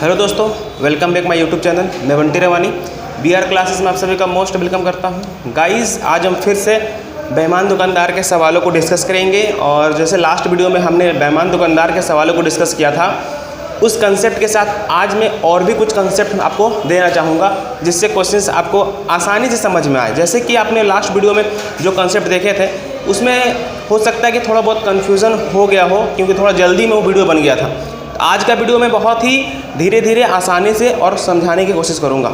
Hello दोस्तों, welcome back my YouTube channel. मैं बंटी रवानी BR classes में आप सभी का मोस्ट वेलकम करता हूं। गाइस, आज हम फिर से बेईमान दुकानदार के सवालों को डिस्कस करेंगे। और जैसे लास्ट वीडियो में हमने बेईमान दुकानदार के सवालों को डिस्कस किया था, उस कंसेप्ट के साथ आज मैं और भी कुछ कंसेप्ट आपको देना चाहूँगा, जिससे क्वेश्चंस आपको आसानी से समझ में आए। जैसे कि आपने लास्ट वीडियो में जो कंसेप्ट देखे थे, उसमें हो सकता है कि थोड़ा बहुत कन्फ्यूज़न हो गया हो, क्योंकि थोड़ा जल्दी में वो वीडियो बन गया था। आज का वीडियो मैं बहुत ही धीरे धीरे आसानी से और समझाने की कोशिश करूँगा।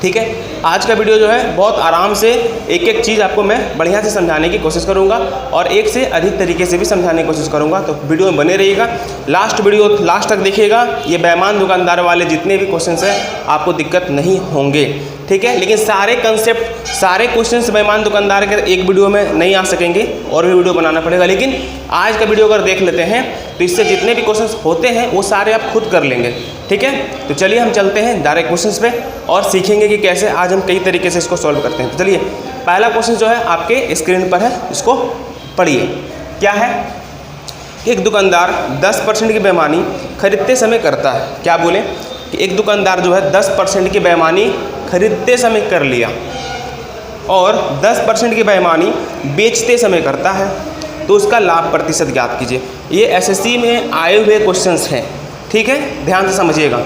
ठीक है, आज का वीडियो जो है बहुत आराम से एक एक चीज़ आपको मैं बढ़िया से समझाने की कोशिश करूँगा और एक से अधिक तरीके से भी समझाने की कोशिश करूँगा। तो वीडियो में बने रहिएगा, लास्ट तक देखिएगा। ये बेईमान दुकानदार वाले जितने भी क्वेश्चंस हैं आपको दिक्कत नहीं होंगे। ठीक है, लेकिन सारे कंसेप्ट, सारे क्वेश्चंस बेईमान दुकानदार के एक वीडियो में नहीं आ सकेंगे और भी वीडियो बनाना पड़ेगा। लेकिन आज का वीडियो अगर देख लेते हैं तो इससे जितने भी क्वेश्चंस होते हैं वो सारे आप खुद कर लेंगे। ठीक है, तो चलिए हम चलते हैं डायरेक्ट क्वेश्चंस पे और सीखेंगे कि कैसे आज हम कई तरीके से इसको सॉल्व करते हैं। तो चलिए, पहला क्वेश्चन जो है आपके स्क्रीन पर है, इसको पढ़िए। क्या है? एक दुकानदार 10% की बेईमानी खरीदते समय करता है। क्या बोले कि एक दुकानदार जो है 10% की बेईमानी खरीदते समय कर लिया और 10% की बेईमानी बेचते समय करता है, तो उसका लाभ प्रतिशत ज्ञात कीजिए। ये SSC में आए हुए क्वेश्चंस हैं। ठीक है, ध्यान से समझिएगा।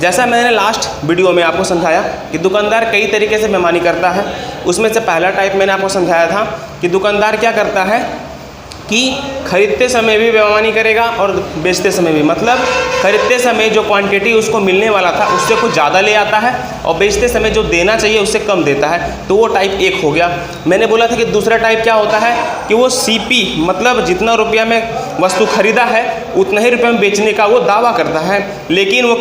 जैसा मैंने लास्ट वीडियो में आपको समझाया कि दुकानदार कई तरीके से बेईमानी करता है, उसमें से पहला टाइप मैंने आपको समझाया था कि दुकानदार क्या करता है कि खरीदते समय भी बेईमानी करेगा और बेचते समय भी। मतलब खरीदते समय जो क्वांटिटी उसको मिलने वाला था उससे कुछ ज़्यादा ले आता है और बेचते समय जो देना चाहिए उससे कम देता है। तो वो टाइप एक हो गया। मैंने बोला था कि दूसरा टाइप क्या होता है कि वो CP, मतलब जितना रुपया में वस्तु खरीदा है उतना ही रुपये में बेचने का वो दावा करता है, लेकिन वो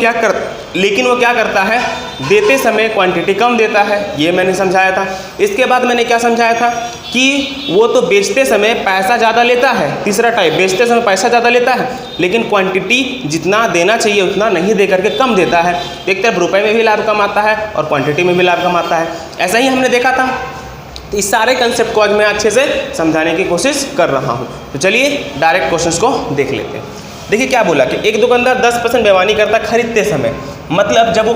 क्या करता है, देते समय क्वांटिटी कम देता है। ये मैंने समझाया था। इसके बाद मैंने क्या समझाया था कि वो तो बेचते समय पैसा ज़्यादा लेता है। तीसरा टाइप, बेचते समय पैसा ज़्यादा लेता है लेकिन क्वांटिटी जितना देना चाहिए उतना नहीं दे करके कम देता है। एक तरफ रुपए में भी लाभ कम आता है और क्वांटिटी में भी लाभ कम आता है। ऐसा ही हमने देखा था। तो इस सारे कंसेप्ट को आज मैं अच्छे से समझाने की कोशिश कर रहा हूँ। तो चलिए डायरेक्ट क्वेश्चंस को देख लेते हैं। देखिए क्या बोला कि एक दुकानदार 10% बेईमानी करता खरीदते समय। मतलब जब वो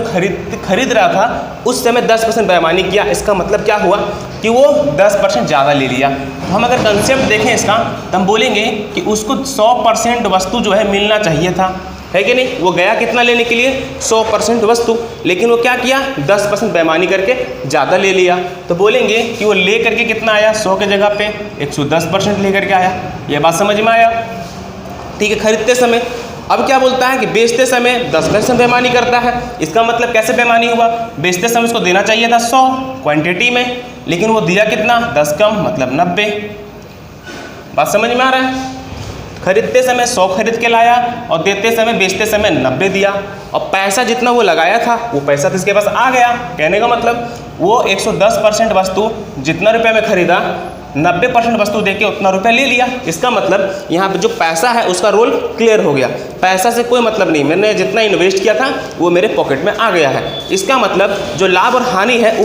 खरीद रहा था उस समय 10% बेईमानी किया। इसका मतलब क्या हुआ कि वो 10% ज़्यादा ले लिया। तो हम अगर कंसेप्ट देखें इसका तो हम बोलेंगे कि उसको 100% वस्तु जो है मिलना चाहिए था, है कि नहीं। वो गया कितना लेने के लिए? 100% वस्तु, लेकिन वो क्या किया? 10% बेईमानी करके ज़्यादा ले लिया। तो बोलेंगे कि वो ले करके कितना आया? 100 के जगह पे 110% ले करके आया। ये बात समझ में आया? ठीक है, खरीदते समय। अब क्या बोलता है कि बेचते समय 10% बेईमानी करता है। इसका मतलब कैसे बेईमानी हुआ? बेचते समय उसको देना चाहिए था 100 क्वांटिटी में, लेकिन वो दिया कितना? 10 कम, मतलब 90। बात समझ में आ रहा है? खरीदते समय 100 खरीद के लाया और देते समय, बेचते समय 90 दिया। और पैसा जितना वो लगाया था वो पैसा तो इसके पास आ गया। कहने का मतलब वो 110% वस्तु जितना रुपये में खरीदा, 90% वस्तु देके उतना रुपया ले लिया। इसका मतलब यहाँ पे जो पैसा है उसका रोल क्लियर हो गया। पैसा से कोई मतलब नहीं, मैंने जितना इन्वेस्ट किया था वो मेरे पॉकेट में आ गया है। इसका मतलब जो लाभ और हानि है वो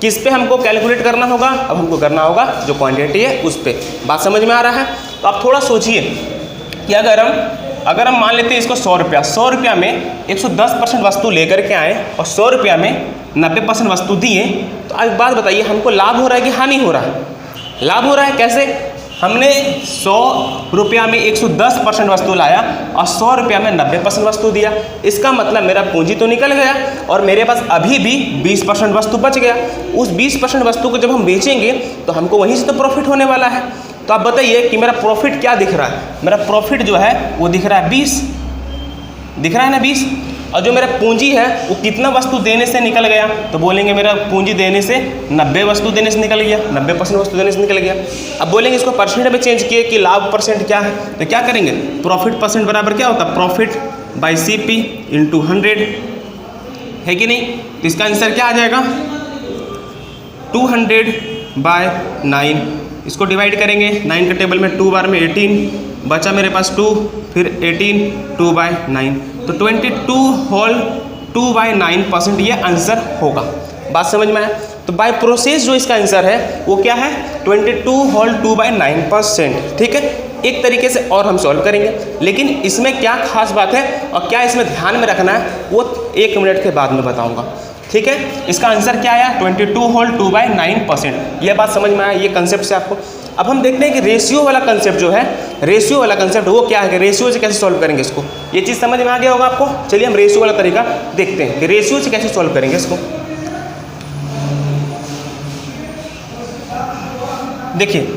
किस पे हमको कैलकुलेट करना होगा? अब हमको करना होगा जो क्वांटिटी है उस पर। बात समझ में आ रहा है? तो आप थोड़ा सोचिए कि अगर हम मान लेते हैं इसको 100 रुपया में 110% वस्तु लेकर के आए और 100 रुपया में 90% वस्तु दिए, तो अब बात बताइए हमको लाभ हो रहा है कि हानि हो रहा है? लाभ हो रहा है। कैसे? हमने 100 रुपया में 110% वस्तु लाया और 100 रुपया में 90% वस्तु दिया। इसका मतलब मेरा पूंजी तो निकल गया और मेरे पास अभी भी 20% वस्तु बच गया। उस 20% वस्तु को जब हम बेचेंगे तो हमको वहीं से तो प्रॉफिट होने वाला है। तो आप बताइए कि मेरा प्रॉफिट क्या दिख रहा है? मेरा प्रॉफिट जो है वो दिख रहा है 20, दिख रहा है ना 20। और जो मेरा पूंजी है वो कितना वस्तु देने से निकल गया? तो बोलेंगे मेरा पूंजी देने से 90 वस्तु देने से निकल गया, 90% वस्तु देने से निकल गया। अब बोलेंगे इसको परसेंट में चेंज किए कि लाभ परसेंट क्या है, तो क्या करेंगे? प्रॉफिट परसेंट बराबर क्या होता है? प्रॉफिट बाई CP इंटू 100, है कि नहीं। तो इसका आंसर क्या आ जाएगा? 200/9। इसको डिवाइड करेंगे 9 के टेबल में 2 बार में 18 बचा मेरे पास 2, फिर 18 2/9, तो 22 होल 2/9% ये आंसर होगा। बात समझ में आया? तो बाय प्रोसेस जो इसका आंसर है वो क्या है? 22 होल 2/9%। ठीक है, एक तरीके से और हम सॉल्व करेंगे, लेकिन इसमें क्या खास बात है और क्या इसमें ध्यान में रखना है वो 1 मिनट के बाद में बताऊँगा। ठीक है, इसका आंसर क्या आया 22 होल 2/9%। यह बात समझ में आया, ये कंसेप्ट से आपको। अब हम देखते हैं कि रेशियो वाला कंसेप्ट जो है, रेशियो वाला कंसेप्ट वो क्या है कि रेशियो से कैसे सॉल्व करेंगे इसको। ये चीज़ समझ में आ गया होगा आपको। चलिए हम रेशियो वाला तरीका देखते हैं कि रेशियो से कैसे सॉल्व करेंगे इसको। देखिए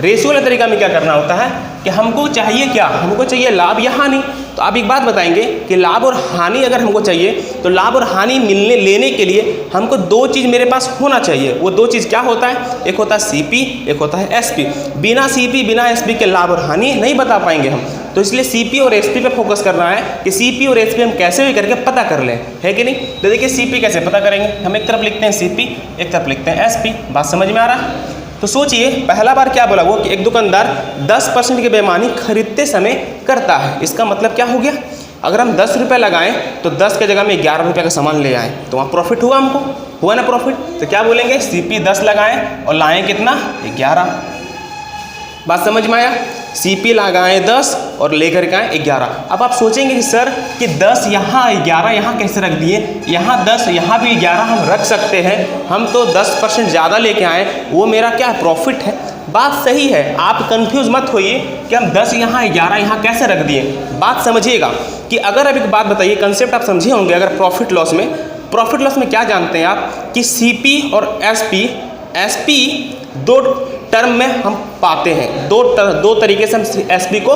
रेशियो वाले तरीका में क्या करना होता है कि हमको चाहिए क्या, हमको चाहिए लाभ या हानि। तो आप एक बात बताएंगे कि लाभ और हानि अगर हमको चाहिए तो लाभ और हानि लेने के लिए हमको 2 चीज़ मेरे पास होना चाहिए। वो 2 चीज़ क्या होता है, एक होता है CP, एक होता है SP। बिना CP बिना SP के लाभ और हानि नहीं बता पाएंगे हम। तो इसलिए CP और SP पे फोकस करना है कि CP और SP हम कैसे भी करके पता कर लें, है कि नहीं। तो देखिए CP कैसे पता करेंगे, हम एक तरफ लिखते हैं CP, एक तरफ लिखते हैं SP। बात समझ में आ रहा है। तो सोचिए पहला बार क्या बोला वो कि एक दुकानदार 10% की बेईमानी खरीदते समय करता है। इसका मतलब क्या हो गया, अगर हम 10 रुपये लगाएं तो 10 के जगह में 11 रुपये का सामान ले आएँ तो वहाँ प्रॉफिट हुआ, हमको हुआ ना प्रॉफिट। तो क्या बोलेंगे CP 10 लगाएं और लाएं कितना 11। बात समझ में आया, CP लगाएं 10 और लेकर के आएँ 11। अब आप सोचेंगे कि सर कि 10 यहाँ 11 यहाँ कैसे रख दिए, यहाँ 10 यहाँ भी 11 हम रख सकते हैं, हम तो 10% ज़्यादा लेके आए, वो मेरा क्या प्रॉफिट है। बात सही है, आप कंफ्यूज मत होइए कि हम 10 यहाँ 11 यहाँ कैसे रख दिए। बात समझिएगा कि अगर अब एक बात बताइए, कंसेप्ट आप समझे होंगे अगर प्रॉफिट लॉस में क्या जानते हैं आप कि CP और SP 2 टर्म में हम पाते हैं। दो तरीके से हम SP को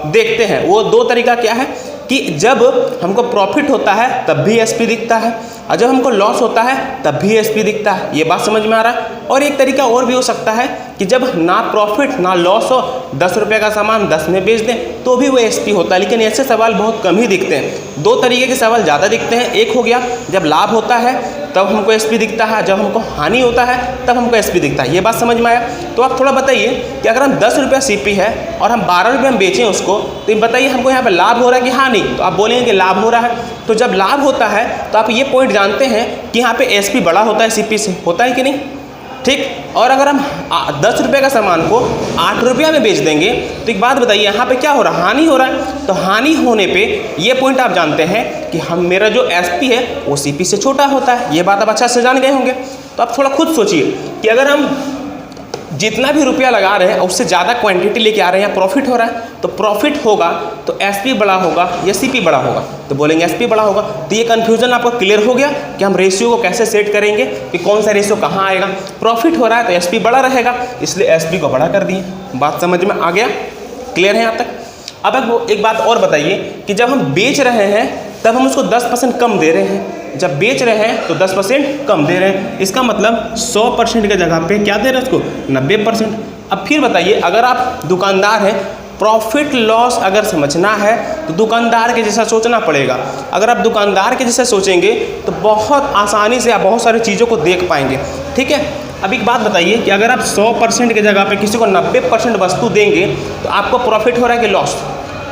देखते हैं। वो 2 तरीका क्या है कि जब हमको प्रॉफिट होता है तब भी SP दिखता है और जब हमको लॉस होता है तब भी SP दिखता है। ये बात समझ में आ रहा है। और एक तरीका और भी हो सकता है कि जब ना प्रॉफिट ना लॉस हो, 10 रुपये का सामान 10 में बेच दें तो भी वो SP होता है। लेकिन ऐसे सवाल बहुत कम ही दिखते हैं। 2 तरीके के सवाल ज़्यादा दिखते हैं। एक हो गया जब लाभ होता है तब हमको SP दिखता है, जब हमको हानि होता है तब हमको SP दिखता है। ये बात समझ में आया। तो आप थोड़ा बताइए कि अगर हम 10 रुपया CP है और हम 12 रुपये में बेचें उसको, तो बताइए हमको यहाँ पे लाभ हो रहा है कि हानि। तो आप बोलेंगे कि लाभ हो रहा है। तो जब लाभ होता है तो आप ये पॉइंट जानते हैं कि यहाँ पे SP बड़ा होता है CP से, होता है कि नहीं, ठीक। और अगर हम 10 रुपये का सामान को 8 रुपया में बेच देंगे तो एक बात बताइए यहाँ पे क्या हो रहा है, हानि हो रहा है। तो हानि होने पे ये पॉइंट आप जानते हैं कि मेरा जो SP है वो CP से छोटा होता है। ये बात आप अच्छा से जान गए होंगे। तो आप थोड़ा खुद सोचिए कि अगर हम जितना भी रुपया लगा रहे हैं उससे ज़्यादा क्वांटिटी लेके आ रहे हैं, प्रॉफिट हो रहा है, तो प्रॉफिट होगा तो SP बड़ा होगा या CP बड़ा होगा, तो बोलेंगे SP बड़ा होगा। तो ये कन्फ्यूजन आपको क्लियर हो गया कि हम रेशियो को कैसे सेट करेंगे कि कौन सा रेशियो कहाँ आएगा। प्रॉफिट हो रहा है तो SP बड़ा रहेगा, इसलिए SP को बड़ा कर दिए। बात समझ में आ गया, क्लियर है यहाँ तक। अब एक बात और बताइए कि जब हम बेच रहे हैं तब हम उसको 10% कम दे रहे हैं, जब बेच रहे हैं तो 10% कम दे रहे हैं। इसका मतलब 100% के जगह पे क्या दे रहे हैं उसको 90%। अब फिर बताइए अगर आप दुकानदार हैं, प्रॉफिट लॉस अगर समझना है तो दुकानदार के जैसा सोचना पड़ेगा। अगर आप दुकानदार के जैसा सोचेंगे तो बहुत आसानी से आप बहुत सारी चीज़ों को देख पाएंगे, ठीक है। अब एक बात बताइए कि अगर आप 100% की जगह पे किसी को 90% वस्तु देंगे तो आपको प्रॉफिट हो रहा है कि लॉस।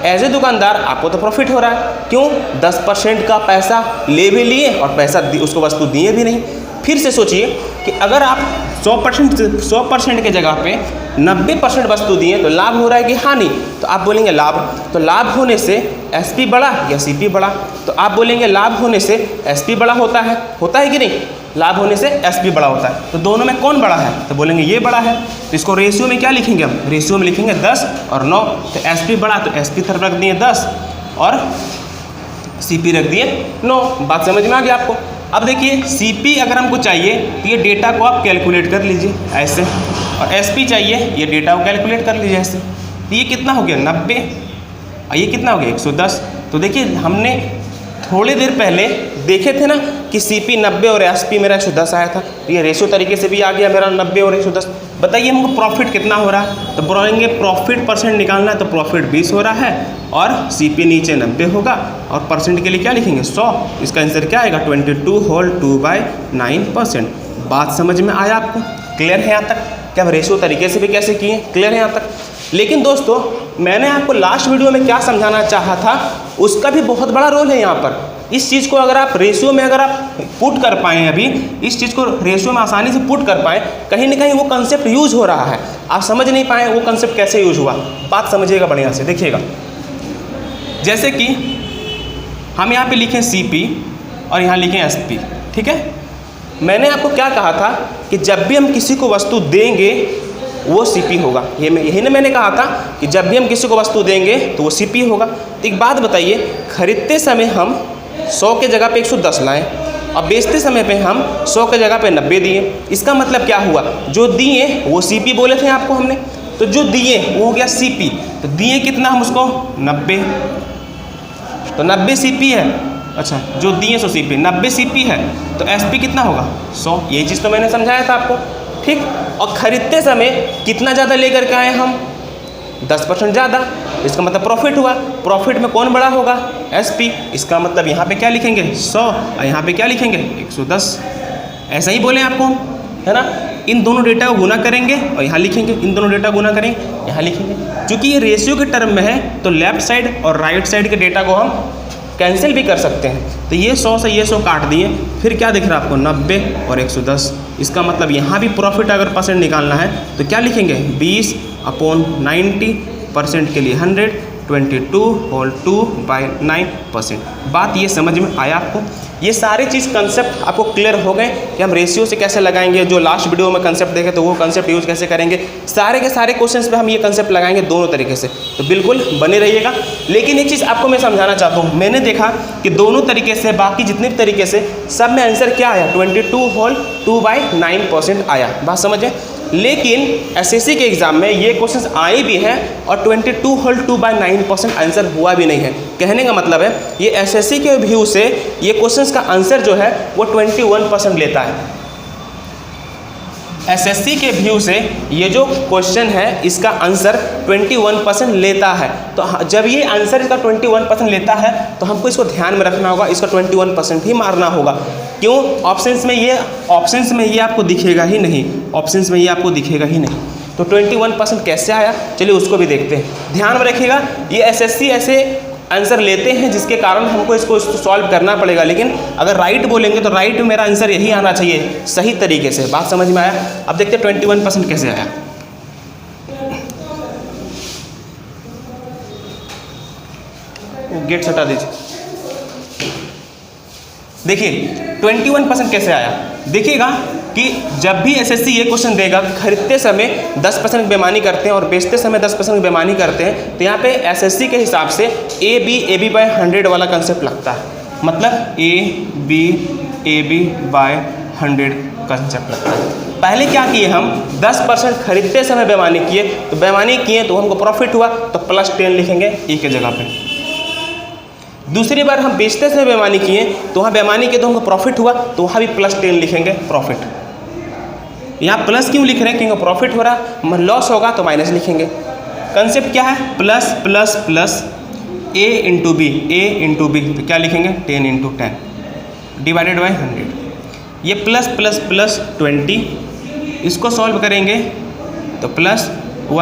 एज ए दुकानदार आपको तो प्रॉफिट हो रहा है, क्यों, 10% का पैसा ले भी लिए और पैसा उसको वस्तु दिए भी नहीं। फिर से सोचिए कि अगर आप 100% के जगह पे 90% वस्तु दिए तो लाभ हो रहा है कि हानि। तो आप बोलेंगे लाभ। तो लाभ होने से SP बड़ा या CP बड़ा, तो आप बोलेंगे लाभ होने से SP बड़ा होता है कि नहीं, लाभ होने से SP बड़ा होता है। तो दोनों में कौन बड़ा है, तो बोलेंगे ये बड़ा है। तो इसको रेशियो में क्या लिखेंगे हम, रेशियो में लिखेंगे 10 और 9। तो SP बड़ा तो SP तरफ रख दिए 10 और CP रख दिए 9। बात समझ में आ गया आपको। अब देखिए CP अगर हमको चाहिए तो ये डेटा को आप कैलकुलेट कर लीजिए ऐसे, और SP चाहिए ये डेटा को कैलकुलेट कर लीजिए ऐसे। तो ये कितना हो गया 90 और ये कितना हो गया 110। तो देखिए हमने थोड़ी देर पहले देखे थे ना कि CP 90 और SP मेरा 110 आया था। तो ये रेशियो तरीके से भी आ गया मेरा 90 और 110। बताइए हमको प्रॉफिट कितना हो रहा है, तो बोलेंगे प्रॉफिट परसेंट निकालना है तो प्रॉफिट 20 हो रहा है और CP नीचे 90 होगा और परसेंट के लिए क्या लिखेंगे 100। इसका आंसर क्या आएगा 22 होल 2/9%। बात समझ में आया आपको, क्लियर है यहाँ तक कि हम रेशियो तरीके से भी कैसे किए, क्लियर है यहाँ तक। लेकिन दोस्तों मैंने आपको लास्ट वीडियो में क्या समझाना चाहा था उसका भी बहुत बड़ा रोल है यहाँ पर। इस चीज़ को अगर आप रेशियो में अगर आप पुट कर पाएँ, अभी इस चीज़ को रेशियो में आसानी से पुट कर पाएँ, कहीं ना कहीं वो कंसेप्ट यूज हो रहा है, आप समझ नहीं पाए वो कंसेप्ट कैसे यूज हुआ। बात समझिएगा बढ़िया से, देखिएगा। जैसे कि हम यहाँ पे लिखें CP और यहाँ लिखें SP, ठीक है। मैंने आपको क्या कहा था कि जब भी हम किसी को वस्तु देंगे वो CP होगा। यही ना मैंने कहा था कि जब भी हम किसी को वस्तु देंगे तो वो CP होगा। तो एक बात बताइए, खरीदते समय हम 100 के जगह पे 110 लाएँ और बेचते समय पे हम 100 के जगह पे 90 दिए। इसका मतलब क्या हुआ, जो दिए वो CP बोले थे आपको हमने, तो जो दिए वो हो गया CP। तो दिए कितना हम उसको 90, तो 90 CP है। अच्छा, जो दिए सो CP 90 CP है, तो SP कितना होगा 100। यही चीज़ तो मैंने समझाया था आपको, ठीक। और खरीदते समय कितना ज़्यादा लेकर के आए हम, 10% ज़्यादा, इसका मतलब प्रॉफिट हुआ। प्रॉफिट में कौन बड़ा होगा, SP। इसका मतलब यहाँ पे क्या लिखेंगे 100 और यहाँ पे क्या लिखेंगे 110। ऐसा ही बोले आपको हम, है ना। इन दोनों डेटा को गुना करेंगे और यहाँ लिखेंगे, इन दोनों डेटा गुना करेंगे यहाँ लिखेंगे। क्योंकि ये रेशियो के टर्म में है तो लेफ्ट साइड और राइट साइड के डेटा को हम कैंसिल भी कर सकते हैं। तो ये 100 से ये 100 काट दिए, फिर क्या दिख रहा है आपको 90 और 110। इसका मतलब यहाँ भी प्रॉफिट अगर परसेंट निकालना है तो क्या लिखेंगे 20/90% के लिए 100, 22/2/9%। बात ये समझ में आया आपको। ये सारे चीज़ कंसेप्ट आपको क्लियर हो गए कि हम रेशियो से कैसे लगाएंगे। जो लास्ट वीडियो में कंसेप्ट देखे तो वो कंसेप्ट यूज़ कैसे करेंगे, सारे के सारे क्वेश्चंस पे हम ये कंसेप्ट लगाएंगे दोनों तरीके से। तो बिल्कुल बने रहिएगा। लेकिन एक चीज़ आपको मैं समझाना चाहता हूँ, मैंने देखा कि दोनों तरीके से, बाकी जितने भी तरीके से, सब में आंसर क्या आया 22/2/9% आया। बात समझे। लेकिन SSC के एग्ज़ाम में ये क्वेश्चंस आए भी हैं और 22/2/9% आंसर हुआ भी नहीं है। कहने का मतलब है ये SSC के व्यू से ये क्वेश्चंस का आंसर जो है वो 21% लेता है। SSC के व्यू से ये जो क्वेश्चन है इसका आंसर 21% लेता है। तो जब ये आंसर इसका 21% लेता है तो हमको इसको ध्यान में रखना होगा, इसका 21% ही मारना होगा। क्यों, ऑप्शंस में ये आपको दिखेगा ही नहीं, ऑप्शंस में ये आपको दिखेगा ही नहीं। तो 21% कैसे आया, चलिए उसको भी देखते हैं। ध्यान में रखिएगा, ये SSC ऐसे आंसर लेते हैं जिसके कारण हमको इसको सॉल्व करना पड़ेगा। लेकिन अगर राइट बोलेंगे तो राइट में मेरा आंसर यही आना चाहिए सही तरीके से। बात समझ में आया। अब देखते हैं 21% कैसे आया। गेट हटा दीजिए। देखिए 21% कैसे आया। देखिएगा कि जब भी SSC ये क्वेश्चन देगा, खरीदते समय 10% बेईमानी करते हैं और बेचते समय 10% बेईमानी करते हैं, तो यहाँ पे SSC के हिसाब से AB/100 वाला कंसेप्ट लगता है। मतलब AB/100 कंसेप्ट लगता है। पहले क्या किए हम, 10% खरीदते समय बेईमानी किए, तो बेईमानी किए तो हमको प्रॉफिट हुआ तो +10 लिखेंगे E के जगह पे। दूसरी बार हम बेचते समय बेईमानी किए तो वहाँ बेईमानी किए तो हमको प्रॉफिट हुआ तो वहाँ भी +10 लिखेंगे प्रॉफिट। यहाँ प्लस क्यों लिख रहे हैं, क्योंकि प्रॉफिट हो रहा, लॉस होगा तो माइनस लिखेंगे। कंसेप्ट क्या है, plus plus plus A into B, तो क्या लिखेंगे 10 × 10 डिवाइडेड बाई 100। ये प्लस प्लस प्लस 20, इसको सॉल्व करेंगे तो +1 ×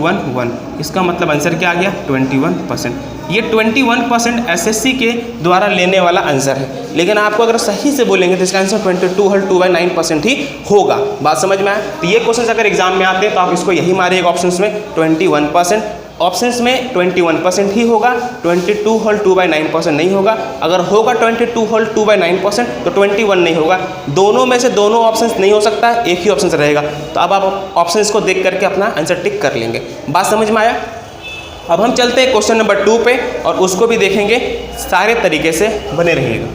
1 1। इसका मतलब आंसर क्या आ गया 21%। ये 21% SSC के द्वारा लेने वाला आंसर है। लेकिन आपको अगर सही से बोलेंगे तो इसका आंसर 22/2/9% ही होगा। बात समझ में आया। तो ये क्वेश्चन अगर एग्जाम में आते हैं तो आप इसको यही मारिएगा ऑप्शंस में 21%। ऑप्शंस में 21% ही होगा, 22/2/9% नहीं होगा। अगर होगा 22/2/9% तो 21 नहीं होगा। दोनों में से दोनों ऑप्शंस नहीं हो सकता, एक ही ऑप्शन रहेगा। तो अब आप ऑप्शंस को देख करके अपना आंसर टिक कर लेंगे। बात समझ में आया। अब हम चलते हैं क्वेश्चन नंबर 2 पे और उसको भी देखेंगे, सारे तरीके से बने रहिएगा।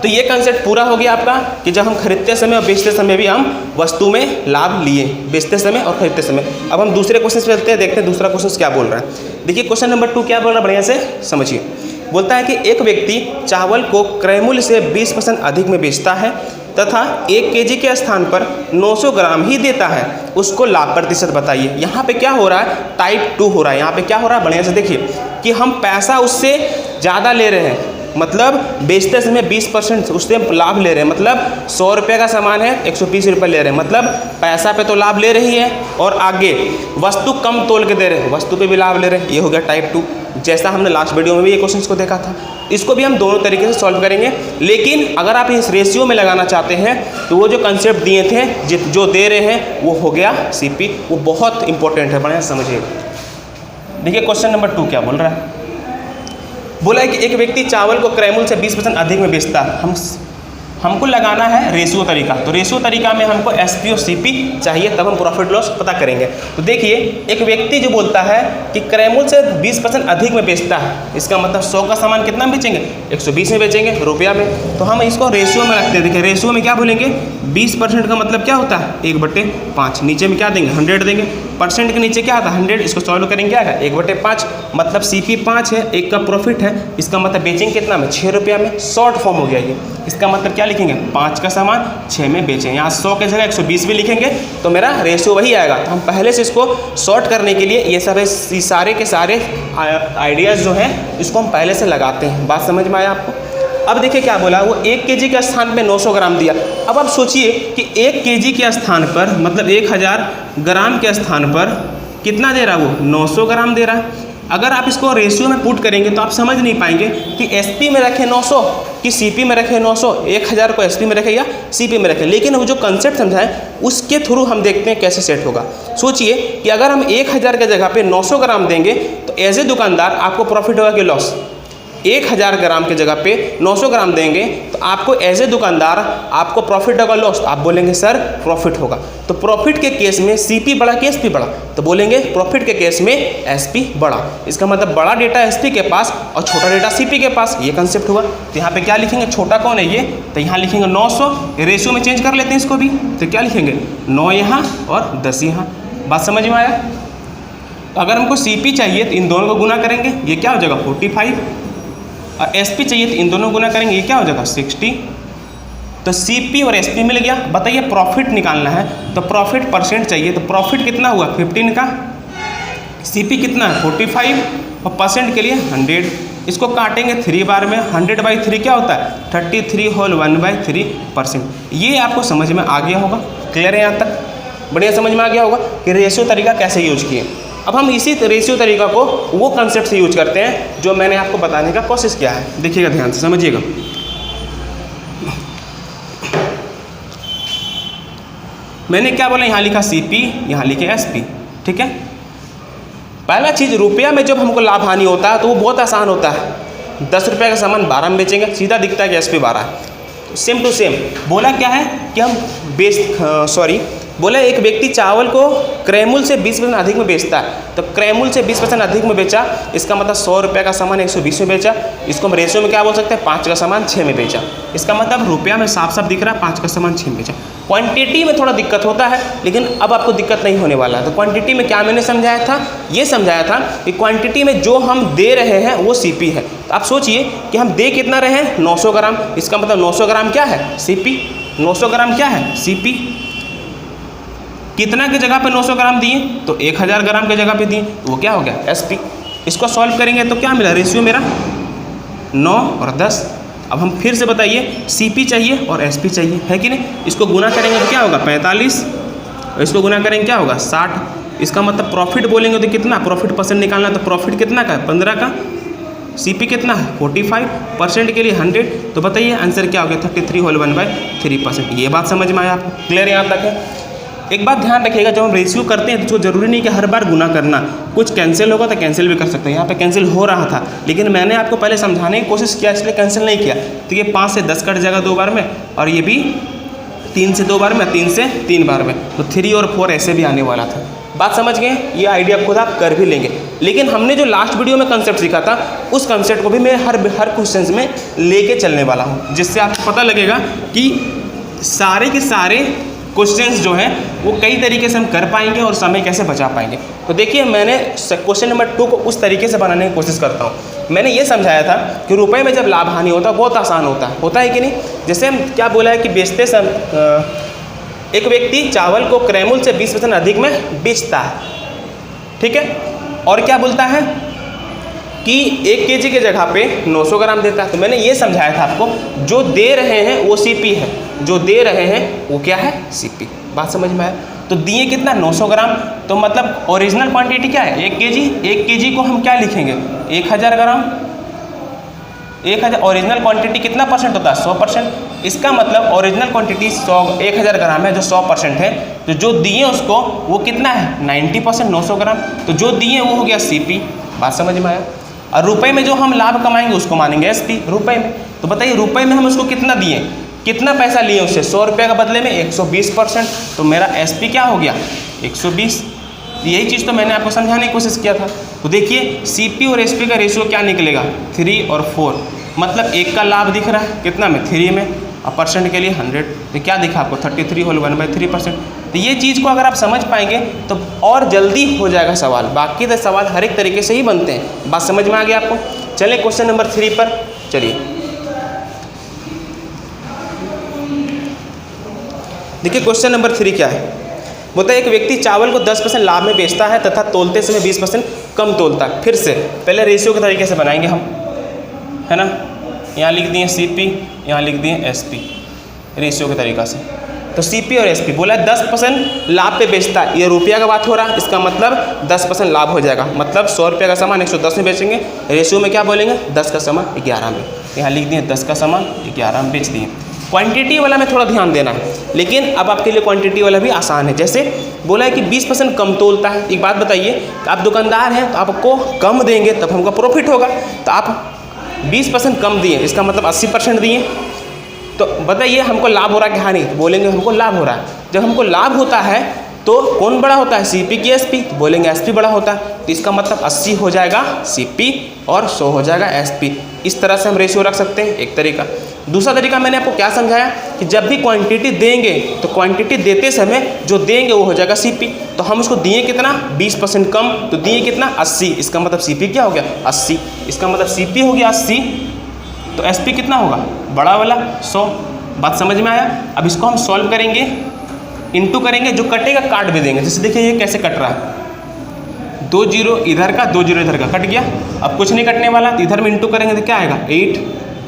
तो ये कंसेप्ट पूरा हो गया आपका कि जब हम खरीदते समय और बेचते समय भी हम वस्तु में लाभ लिए, बेचते समय और खरीदते समय। अब हम दूसरे क्वेश्चन पे चलते हैं, देखते हैं दूसरा क्वेश्चन क्या बोल रहा है। देखिए क्वेश्चन नंबर 2 क्या बोल रहा है, बढ़िया से समझिए। बोलता है कि एक व्यक्ति चावल को क्रय मूल्य से 20% अधिक में बेचता है तथा 1 kg के स्थान पर 900 ग्राम ही देता है, उसको लाभ प्रतिशत बताइए। यहाँ पे क्या हो रहा है, टाइप 2 हो रहा है। यहाँ पे क्या हो रहा है, बढ़िया से देखिए कि हम पैसा उससे ज़्यादा ले रहे हैं, मतलब बेचते समय 20% उससे लाभ ले रहे हैं। मतलब 100 रुपये का सामान है 120 रुपये ले रहे हैं, मतलब पैसा पे तो लाभ ले रही है और आगे वस्तु कम तोल के दे रहे हैं, वस्तु पे भी लाभ ले रहे हैं। ये हो गया टाइप 2। जैसा हमने लास्ट वीडियो में भी ये क्वेश्चन को देखा था। इसको भी हम दोनों तरीके से सॉल्व करेंगे, लेकिन अगर आप इस रेशियो में लगाना चाहते हैं तो वो जो कंसेप्ट दिए थे जो दे रहे हैं वो हो गया CP, वो बहुत इंपॉर्टेंट है, बढ़िया समझिए। देखिए क्वेश्चन नंबर 2 क्या बोल रहा है। बोला है कि एक व्यक्ति चावल को क्रयमूल्य से 20% अधिक में बेचता है। हमको लगाना है रेशियो तरीका, तो रेशियो तरीका में हमको SP और CP चाहिए, तब हम प्रॉफिट लॉस पता करेंगे। तो देखिए एक व्यक्ति जो बोलता है कि क्रयमूल्य से 20% अधिक में बेचता है, इसका मतलब 100 का सामान कितना में बेचेंगे, 120 में बेचेंगे रुपया में। तो हम इसको रेशियो में रखते हैं। देखिए रेशियो में क्या बोलेंगे, 20% का मतलब क्या होता है 1/5, नीचे में क्या देंगे 100 देंगे, परसेंट के नीचे क्या आता है 100, इसको सॉल्व करेंगे क्या है 1/5, मतलब CP 5 है, 1 का प्रॉफिट है, इसका मतलब बेचेंगे कितना में 6 रुपया में। शॉर्ट फॉर्म हो गया ये, इसका मतलब क्या लिखेंगे 5 का सामान 6 में बेचें। यहाँ 100 के जगह 120 भी लिखेंगे तो मेरा रेशियो वही आएगा। तो हम पहले से इसको शॉर्ट करने के लिए ये सारे के सारे आइडियाज़ जो हैं इसको हम पहले से लगाते हैं। बात समझ में आया आपको। अब देखिए क्या बोला, वो 1 kg के स्थान पे 900 ग्राम दिया। अब आप सोचिए कि 1 kg के स्थान पर मतलब 1000 ग्राम के स्थान पर कितना दे रहा है, वो 900 ग्राम दे रहा है। अगर आप इसको रेशियो में पुट करेंगे तो आप समझ नहीं पाएंगे कि SP में रखे 900 कि CP में रखे 900, 1000 को SP में रखे या CP में रखे। लेकिन वो जो कंसेप्ट समझाएं उसके थ्रू हम देखते हैं कैसे सेट होगा। सोचिए कि अगर हम 1000 के जगह पे 900 ग्राम देंगे तो एज ए दुकानदार आपको प्रॉफिट होगा कि लॉस। 1000 ग्राम के जगह पे 900 ग्राम देंगे तो आपको एज ए दुकानदार आपको प्रॉफिट होगा लॉस। आप बोलेंगे सर प्रॉफिट होगा। तो प्रॉफिट के केस में CP बड़ा कि SP बड़ा, तो बोलेंगे प्रॉफिट के केस में SP बड़ा। इसका मतलब बड़ा डेटा SP के पास और छोटा डेटा CP के पास, ये कंसेप्ट हुआ। तो यहाँ पे क्या लिखेंगे, छोटा कौन है ये, तो यहाँ लिखेंगे 900, रेशियो में चेंज कर लेते हैं इसको भी, तो क्या लिखेंगे 9 यहाँ और 10 यहाँ। बात समझ में आया। अगर हमको CP चाहिए तो इन दोनों को गुना करेंगे, ये क्या हो जाएगा 45, और SP चाहिए तो इन दोनों गुना करेंगे, ये क्या हो जाएगा 60। तो CP और SP मिल गया। बताइए प्रॉफिट निकालना है तो प्रॉफिट परसेंट चाहिए, तो प्रॉफिट कितना हुआ 15 का, CP कितना है 45 और परसेंट के लिए 100। इसको काटेंगे 3 बार में, 100/3 क्या होता है 33 होल 1/3%। ये आपको समझ में आ गया होगा, क्लियर है यहाँ तक, बढ़िया समझ में आ गया होगा कि रेशियो तरीका कैसे यूज किए। अब हम इसी रेशियो तरीका को वो कंसेप्ट से यूज करते हैं जो मैंने आपको बताने का कोशिश किया है। देखिएगा ध्यान से, समझिएगा। मैंने क्या बोला, यहाँ लिखा CP, यहाँ लिखे SP, ठीक है। पहला चीज़, रुपया में जब हमको लाभ हानि होता है तो वो बहुत आसान होता है। 10 रुपये का सामान 12 में बेचेंगे, सीधा दिखता है कि SP 12 है। सेम टू सेम बोला क्या है कि हम बोले एक व्यक्ति चावल को क्रयमूल्य से 20% अधिक में बेचता है। तो क्रयमूल्य से 20% अधिक में बेचा, इसका मतलब 100 रुपये का सामान 120 में बेचा। इसको हम रेशियो में क्या बोल सकते हैं, 5 का सामान 6 में बेचा। इसका मतलब रुपया में साफ साफ दिख रहा है 5 का सामान 6 में बेचा। क्वांटिटी में थोड़ा दिक्कत होता है, लेकिन अब आपको दिक्कत नहीं होने वाला है। तो क्वांटिटी में क्या मैंने समझाया था, ये समझाया था कि क्वांटिटी में जो हम दे रहे हैं वो CP है। तो आप सोचिए कि हम दे कितना रहे हैं 900 ग्राम, इसका मतलब 900 ग्राम क्या है CP, 900 ग्राम क्या है CP। कितना के जगह पे 900 ग्राम दिए, तो 1000 ग्राम के जगह पे दिए, तो वो क्या हो गया SP। इसको सॉल्व करेंगे तो क्या मिला, रेशियो मेरा 9 और 10। अब हम फिर से बताइए, CP चाहिए और SP चाहिए, है कि नहीं। इसको गुना करेंगे तो क्या होगा 45, और इसको गुना करेंगे क्या होगा 60। इसका मतलब प्रॉफिट बोलेंगे तो कितना, प्रॉफिट परसेंट निकालना, तो प्रॉफिट कितना का है 15 का, CP कितना है 45, परसेंट के लिए 100। तो बताइए आंसर क्या हो गया 33 होल 1/3%। ये बात समझ में आया आपको, क्लियर यहाँ तक है। एक बात ध्यान रखिएगा, जब हम रेशियो करते हैं तो ज़रूरी नहीं कि हर बार गुना करना, कुछ कैंसिल होगा तो कैंसिल भी कर सकते हैं। यहाँ पे कैंसिल हो रहा था, लेकिन मैंने आपको पहले समझाने की कोशिश किया, इसलिए कैंसिल नहीं किया। तो ये 5 से 10 कट जाएगा 2 बार में, और ये भी 3 से 2 बार में, 3 से 3 बार में, तो 3 और 4 ऐसे भी आने वाला था। बात समझ गए, ये आइडिया खुद आप कर भी लेंगे। लेकिन हमने जो लास्ट वीडियो में कंसेप्ट सीखा था, उस कंसेप्ट को भी मैं हर क्वेश्चन में लेके चलने वाला हूँ, जिससे आपको पता लगेगा कि सारे के सारे क्वेश्चंस जो हैं वो कई तरीके से हम कर पाएंगे और समय कैसे बचा पाएंगे। तो देखिए मैंने क्वेश्चन नंबर 2 को उस तरीके से बनाने की कोशिश करता हूँ। मैंने ये समझाया था कि रुपए में जब लाभ हानि होता है बहुत आसान होता है कि नहीं। जैसे हम क्या बोला है कि बेचते समय एक व्यक्ति चावल को क्रयमूल्य से 20% अधिक में बेचता है, ठीक है, और क्या बोलता है कि 1 kg के जगह पे 900 ग्राम देता है। तो मैंने ये समझाया था आपको, जो दे रहे हैं वो CP है, जो दे रहे हैं वो क्या है CP। बात समझ में आया। तो दिए कितना 900 ग्राम। तो मतलब ओरिजिनल क्वांटिटी क्या है 1 केजी। 1 केजी को हम क्या लिखेंगे 1000 ग्राम। 1000 ओरिजिनल क्वांटिटी कितना परसेंट होता है 100%। इसका मतलब ओरिजिनल क्वांटिटी 1000 ग्राम है जो 100% है। तो जो दिए उसको वो कितना है 90% 900 ग्राम। तो जो दिए वो हो गया CP। बात समझ में आया। और रुपए में जो हम लाभ कमाएंगे उसको मानेंगे SP रुपए में। तो बताइए रुपए में हम उसको कितना दिए, कितना पैसा लिए उससे 100 रुपये का बदले में 120%। तो मेरा SP क्या हो गया 120। यही चीज़ तो मैंने आपको समझाने की कोशिश किया था। तो देखिए CP और SP का रेशियो क्या निकलेगा 3 और 4। मतलब एक का लाभ दिख रहा है कितना में 3 में और परसेंट के लिए 100। तो क्या दिखा आपको 33 होल 1/3%। तो ये चीज़ को अगर आप समझ पाएंगे तो और जल्दी हो जाएगा सवाल। बाकी तो सवाल हर एक तरीके से ही बनते हैं। बात समझ में आ गया आपको। चलिए क्वेश्चन नंबर 3 पर चलिए। देखिए क्वेश्चन नंबर 3 क्या है। बोलता है एक व्यक्ति चावल को 10% लाभ में बेचता है तथा तोलते समय 20% कम तोलता है। फिर से पहले रेशियो के तरीके से बनाएंगे हम, है ना। यहाँ लिख दिए CP, यहाँ लिख दिए SP रेशियो के तरीका से। तो CP और SP बोला है 10% लाभ पे बेचता है। ये रुपया का बात हो रहा है। इसका मतलब 10% लाभ हो जाएगा। मतलब 100 रुपये का सामान 110 में बेचेंगे। रेशियो में क्या बोलेंगे 10 का सामान 11 में। यहाँ लिख दिए 10 का सामान 11 में बेच दिए। क्वांटिटी वाला में थोड़ा ध्यान देना है, लेकिन अब आपके लिए क्वांटिटी वाला भी आसान है। जैसे बोला है कि 20% कम तोलता है। एक बात बताइए, आप दुकानदार हैं तो आपको कम देंगे तब हमको प्रॉफिट होगा। तो आप 20% कम दिए, इसका मतलब 80% दिए। तो बताइए हमको लाभ हो रहा है कि हानि। बोलेंगे हमको लाभ हो रहा है। जब हमको लाभ होता है तो कौन बड़ा होता है CP की SP। तो बोलेंगे SP बड़ा होता है। तो इसका मतलब 80 हो जाएगा CP और 100 हो जाएगा SP। इस तरह से हम रेशियो रख सकते हैं, एक तरीका। दूसरा तरीका मैंने आपको क्या समझाया कि जब भी क्वांटिटी देंगे तो क्वांटिटी देते समय जो देंगे वो हो जाएगा CP। तो हम उसको दिए कितना 20% कम, तो दिए कितना 80। इसका मतलब CP क्या हो गया 80। इसका मतलब CP हो गया 80। तो SP कितना होगा बड़ा वाला 100। बात समझ में आया। अब इसको हम सॉल्व करेंगे, इनटू करेंगे, जो कटेगा काट भी देंगे। जैसे देखिए ये कैसे कट रहा है, 2 0 इधर का 2 0 इधर का कट गया। अब कुछ नहीं कटने वाला। तो इधर में इंटू करेंगे तो क्या आएगा 8,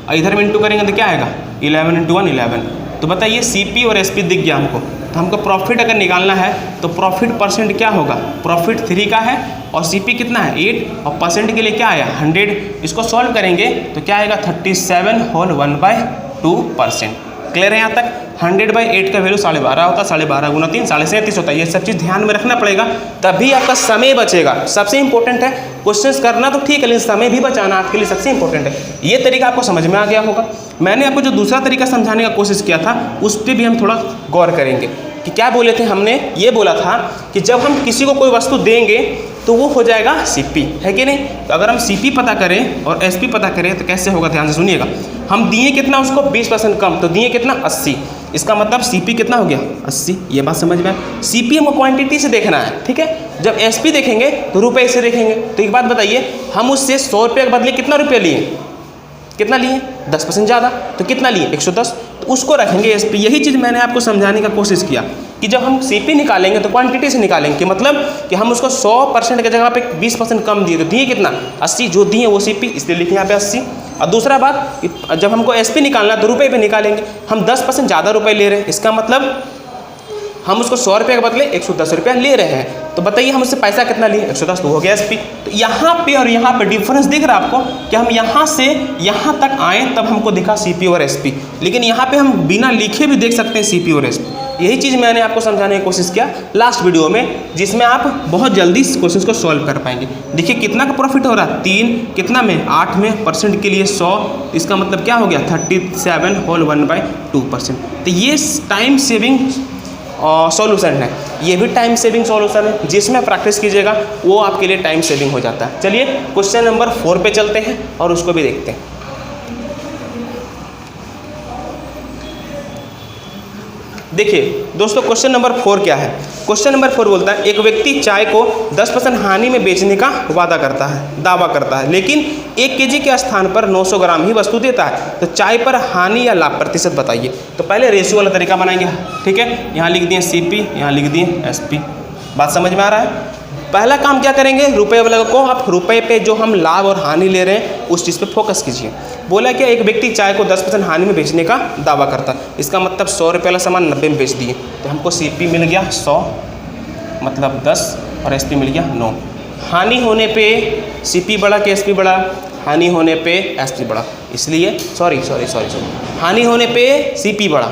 और इधर में इंटू करेंगे तो क्या आएगा 11 × 1 11। तो बताइए CP और SP दिख गया हमको। तो हमको प्रॉफिट अगर निकालना है तो प्रॉफिट परसेंट क्या होगा, प्रॉफिट 3 का है और CP कितना है 8 और परसेंट के लिए क्या आया 100। इसको सॉल्व करेंगे तो क्या आएगा 37 होल 1/2%। क्लियर है यहाँ तक। 100/8 का वैल्यू 12.5 होता है। 12.5 × 3 37.5 होता है। ये सब चीज़ ध्यान में रखना पड़ेगा, तभी आपका समय बचेगा। सबसे इंपॉर्टेंट है क्वेश्चंस करना तो ठीक है, लेकिन समय भी बचाना आपके लिए सबसे इंपॉर्टेंट है। ये तरीका आपको समझ में आ गया होगा। मैंने आपको जो दूसरा तरीका समझाने का कोशिश किया था उस पर भी हम थोड़ा गौर करेंगे कि क्या बोले थे हमने। ये बोला था कि जब हम किसी को कोई वस्तु देंगे तो वो हो जाएगा CP, है कि नहीं। तो अगर हम CP पता करें और SP पता करें तो कैसे होगा, ध्यान से सुनिएगा। हम दिए कितना उसको 20% कम, तो दिए कितना 80। इसका मतलब CP कितना हो गया 80। ये बात समझ में आए। CP हमको क्वांटिटी से देखना है, ठीक है। जब SP देखेंगे तो रुपए से देखेंगे। तो एक बात बताइए, हम उससे 100 रुपये के बदले कितना रुपये लिए, कितना लिए 10% ज़्यादा। तो कितना लिए 110। तो उसको रखेंगे SP। यही चीज़ मैंने आपको समझाने का कोशिश किया कि जब हम CP निकालेंगे तो क्वांटिटी से निकालेंगे कि मतलब कि हम उसको 100% की जगह पे 20% कम दिए, तो दिए कितना 80। जो दिए वो CP, इसलिए लिखे यहाँ पे 80। और दूसरा बात, जब हमको SP निकालना तो रुपये पे निकालेंगे। हम 10% ज़्यादा रुपये ले रहे हैं, इसका मतलब हम उसको 100 रुपये के बदले 110 रुपया ले रहे हैं। तो बताइए हम उससे पैसा कितना लिए 110, तो हो गया SP। तो यहाँ पे और यहाँ पे डिफरेंस दिख रहा है आपको कि हम यहाँ से यहाँ तक आए तब हमको दिखा CP और SP, लेकिन यहाँ पे हम बिना लिखे भी देख सकते हैं CP और SP। यही चीज़ मैंने आपको समझाने की कोशिश किया लास्ट वीडियो में, जिसमें आप बहुत जल्दी इस क्वेश्चन को सॉल्व कर पाएंगे। देखिए कितना का प्रॉफिट हो रहा है 3 कितना में 8 में, परसेंट के लिए 100। इसका मतलब क्या हो गया 37 होल 1/2%। तो ये टाइम सेविंग सॉल्यूशन है। ये भी टाइम सेविंग सॉल्यूशन है, जिसमें प्रैक्टिस कीजिएगा वो आपके लिए टाइम सेविंग हो जाता है। चलिए क्वेश्चन नंबर 4 पे चलते हैं और उसको भी देखते हैं। देखिए दोस्तों क्वेश्चन नंबर 4 क्या है। क्वेश्चन नंबर 4 बोलता है एक व्यक्ति चाय को 10% हानि में बेचने का दावा करता है, लेकिन 1 केजी के स्थान पर 900 ग्राम ही वस्तु देता है। तो चाय पर हानि या लाभ प्रतिशत बताइए। तो पहले रेशियो वाला तरीका बनाएंगे, ठीक है। यहाँ लिख दिए CP, यहाँ लिख दिए SP। बात समझ में आ रहा है। पहला काम क्या करेंगे, रुपये वाले को आप रुपये पे जो हम लाभ और हानि ले रहे हैं उस चीज़ पे फोकस कीजिए। बोला क्या, एक व्यक्ति चाय को 10% हानि में बेचने का दावा करता है। इसका मतलब 100 रुपये वाला सामान 90 में बेच दिए, तो हमको CP मिल गया 100। मतलब 10 और एस पी मिल गया 9। हानि होने पे सी पी बड़ा कि एस पी बड़ा? हानि होने पे एस पी बड़ा, इसलिए सॉरी हानि होने पे सी पी बड़ा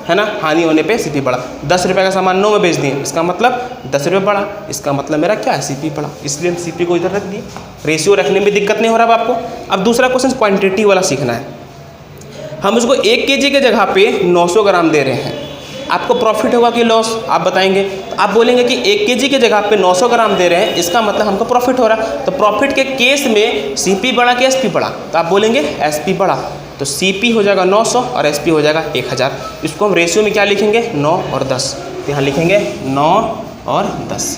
है ना, हानि होने पे सी पी बड़ा। 10 रुपये का सामान 9 में बेच दिए, इसका मतलब 10 रुपये बड़ा, इसका मतलब मेरा क्या है, सी पी बड़ा, इसलिए हम सी पी को इधर रख दिए। रेशियो रखने में दिक्कत नहीं हो रहा अब आपको। अब दूसरा क्वेश्चन क्वांटिटी वाला सीखना है। हम उसको 1 kg के जगह पे 900 ग्राम दे रहे हैं, आपको प्रॉफिट होगा कि लॉस आप बताएंगे। तो आप बोलेंगे कि 1 kg के जगह पे 900 ग्राम दे रहे हैं, इसका मतलब हमको प्रॉफिट हो रहा है। तो प्रॉफिट के केस में सी पी बड़ा कि एस पी बड़ा? तो आप बोलेंगे एस पी बड़ा। तो सी पी हो जाएगा 900 और एस पी हो जाएगा 1000। इसको हम रेशियो में क्या लिखेंगे, 9 और 10। तो यहाँ लिखेंगे 9 और 10।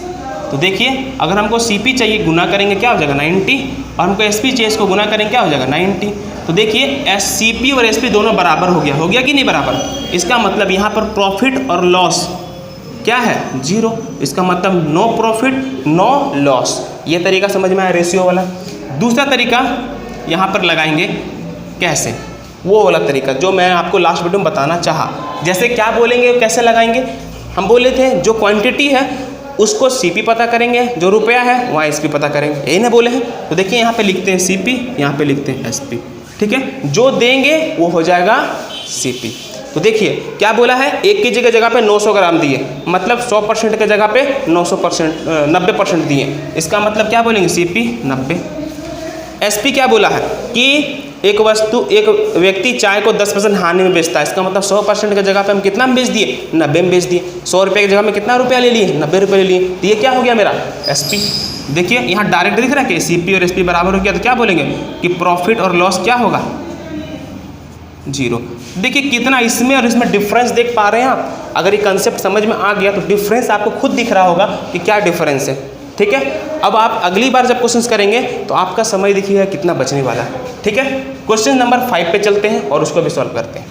तो देखिए अगर हमको सी पी चाहिए गुना करेंगे क्या हो जाएगा 90, और हमको एस पी चाहिए इसको गुना करेंगे क्या हो जाएगा 90। तो देखिए एस सी पी और एस पी दोनों बराबर हो गया कि नहीं बराबर? इसका मतलब यहाँ पर प्रॉफिट और लॉस क्या है, 0। इसका मतलब नो प्रॉफिट नो लॉस। ये तरीका समझ में आया रेशियो वाला। दूसरा तरीका यहाँ पर लगाएंगे कैसे, वो वाला तरीका जो मैं आपको लास्ट वीडियो में बताना चाहा। जैसे क्या बोलेंगे, कैसे लगाएंगे? हम बोले थे जो क्वांटिटी है उसको सीपी पता करेंगे, जो रुपया है वहाँ एसपी पता करेंगे, यही ना बोले हैं। तो देखिए यहाँ पे लिखते हैं सीपी, यहाँ पे लिखते हैं एसपी, ठीक है। जो देंगे वो हो जाएगा सीपी। तो देखिए क्या बोला है, 1 kg की जगह पे 900 ग्राम दिए, मतलब 100% की जगह पे 90% दिए, इसका मतलब क्या बोलेंगे सीपी 90। एसपी क्या बोला है कि एक व्यक्ति चाय को 10% हानि में बेचता है, इसका मतलब 100% की जगह पे हम कितना में बेच दिए, 90 में बेच दिए। 100 रुपये की जगह में कितना रुपया ले लिए, 90 रुपये ले लिए। तो ये क्या हो गया मेरा एसपी। देखिए यहाँ डायरेक्ट दिख रहा है कि सीपी और एसपी बराबर हो गया। तो क्या बोलेंगे कि प्रॉफिट और लॉस क्या होगा 0। देखिए कितना इसमें और इसमें डिफरेंस देख पा रहे हैं आप। अगर ये कंसेप्ट समझ में आ गया तो डिफरेंस आपको खुद दिख रहा होगा कि क्या डिफरेंस है, ठीक है। अब आप अगली बार जब क्वेश्चन करेंगे तो आपका समय देखिएगा कितना बचने वाला है, ठीक है। क्वेश्चन नंबर 5 पे चलते हैं और उसको भी सॉल्व करते हैं।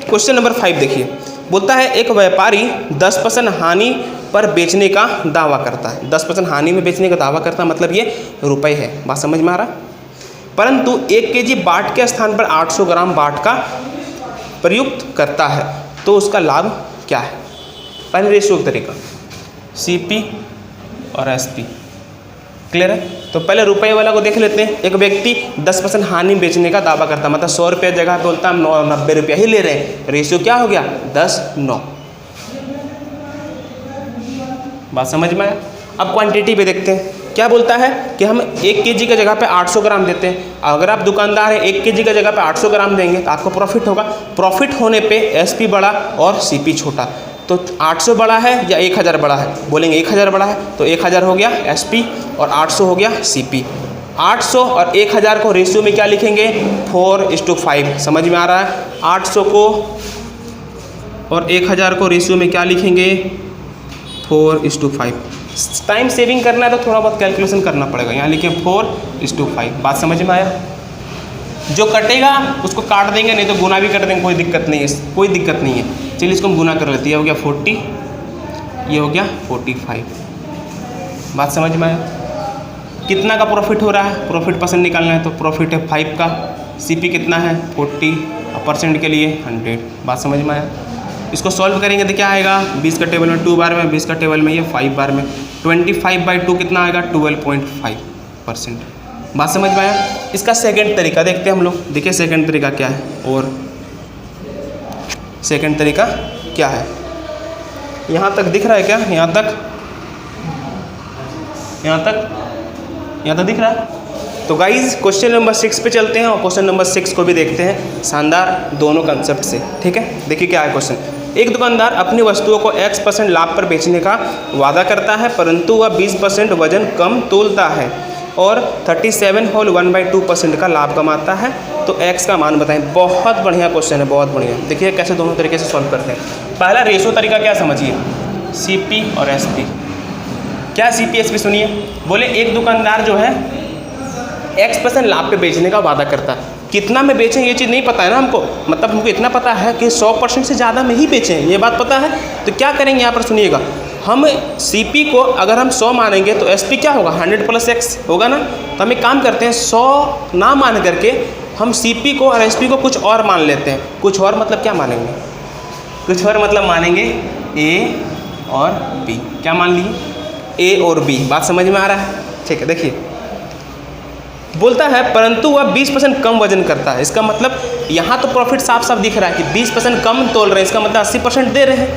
क्वेश्चन नंबर 5 देखिए, बोलता है एक व्यापारी 10% हानि पर बेचने का दावा करता है। 10% हानि में बेचने का दावा करता है, मतलब ये रुपए है, बात समझ में आ रहा। परंतु 1 kg बाट के स्थान पर 800 ग्राम बाट का प्रयुक्त करता है, तो उसका लाभ क्या है। पहले रेशियो का तरीका सीपी और एसपी, क्लियर है। तो पहले रुपए वाला को देख लेते हैं। एक व्यक्ति 10% हानि बेचने का दावा करता है, मतलब 100 रुपये जगह बोलता हम 90 रुपया ही ले रहे हैं। रेशियो क्या हो गया 10:9, बात समझ में आया। अब क्वांटिटी पे देखते हैं, क्या बोलता है कि हम 1 kg की जगह पे 800 ग्राम देते हैं। अगर आप दुकानदार हैं 1 kg की जगह पे 800 ग्राम देंगे तो आपको प्रॉफिट होगा। प्रॉफिट होने पे एसपी बड़ा और सीपी छोटा। तो 800 बड़ा है या 1000 बड़ा है, बोलेंगे 1000 बड़ा है, तो 1000 हो गया एसपी और 800 हो गया सीपी। 800 और 1000 को रेशियो में क्या लिखेंगे 4:5, समझ में आ रहा है। 800 को और 1000 को रेशियो में क्या लिखेंगे 4:5। टाइम सेविंग करना है तो थोड़ा बहुत कैलकुलेशन करना पड़ेगा, यहाँ लिखे 4:5, बात समझ में आया। जो कटेगा उसको काट देंगे, नहीं तो गुना भी कर देंगे, कोई दिक्कत नहीं है, कोई दिक्कत नहीं है। चलिए इसको हम गुना कर लेते हैं, ये हो गया 40, ये हो गया 45, बात समझ में आया। कितना का प्रॉफिट हो रहा है, प्रॉफिट परसेंट निकालना है तो प्रॉफिट है 5 का, सीपी कितना है 40 और परसेंट के लिए 100, बात समझ में आया। इसको सॉल्व करेंगे तो क्या आएगा 20 का टेबल में 2 बार में, 20 का टेबल में ये 5 बार में, 25/2 कितना आएगा 12.5%, बात समझ में आया। इसका सेकंड तरीका देखते हैं हम लोग। देखिए सेकंड तरीका क्या है, और सेकंड तरीका क्या है, यहाँ तक दिख रहा है क्या, यहाँ तक दिख रहा है। तो गाइज क्वेश्चन नंबर 6 पे चलते हैं और क्वेश्चन नंबर 6 को भी देखते हैं, शानदार दोनों कंसेप्ट से, ठीक है। देखिए क्या है क्वेश्चन। एक दुकानदार अपनी वस्तुओं को X% लाभ पर बेचने का वादा करता है, परंतु वह 20% वजन कम तोलता है और 37 होल 1/2% का लाभ कमाता है, तो x का मान बताएं। बहुत बढ़िया क्वेश्चन है, बहुत बढ़िया। देखिए कैसे दोनों तरीके से सॉल्व करते हैं। पहला रेशो तरीका क्या समझिए, सीपी और एसपी। क्या सीपी एसपी सुनिए, बोले एक दुकानदार जो है X% लाभ पे बेचने का वादा करता है। कितना में बेचें ये चीज़ नहीं पता है ना हमको, मतलब हमको इतना पता है कि 100% से ज़्यादा में ही बेचें, ये बात पता है। तो क्या करेंगे यहाँ पर सुनिएगा, हम सीपी को अगर हम 100 मानेंगे तो एसपी क्या होगा 100 + x होगा ना। तो हम एक काम करते हैं 100 ना मान करके हम सीपी को और एसपी को कुछ और मान लेते हैं। कुछ और मतलब क्या मानेंगे? कुछ और मतलब मानेंगे ए और बी। क्या मान लिए? ए और बी। बात समझ में आ रहा है? ठीक है, देखिए बोलता है परंतु वह 20% कम वजन करता है। इसका मतलब यहाँ तो प्रॉफिट साफ साफ दिख रहा है कि 20% कम तोल रहे हैं, इसका मतलब 80% दे रहे हैं।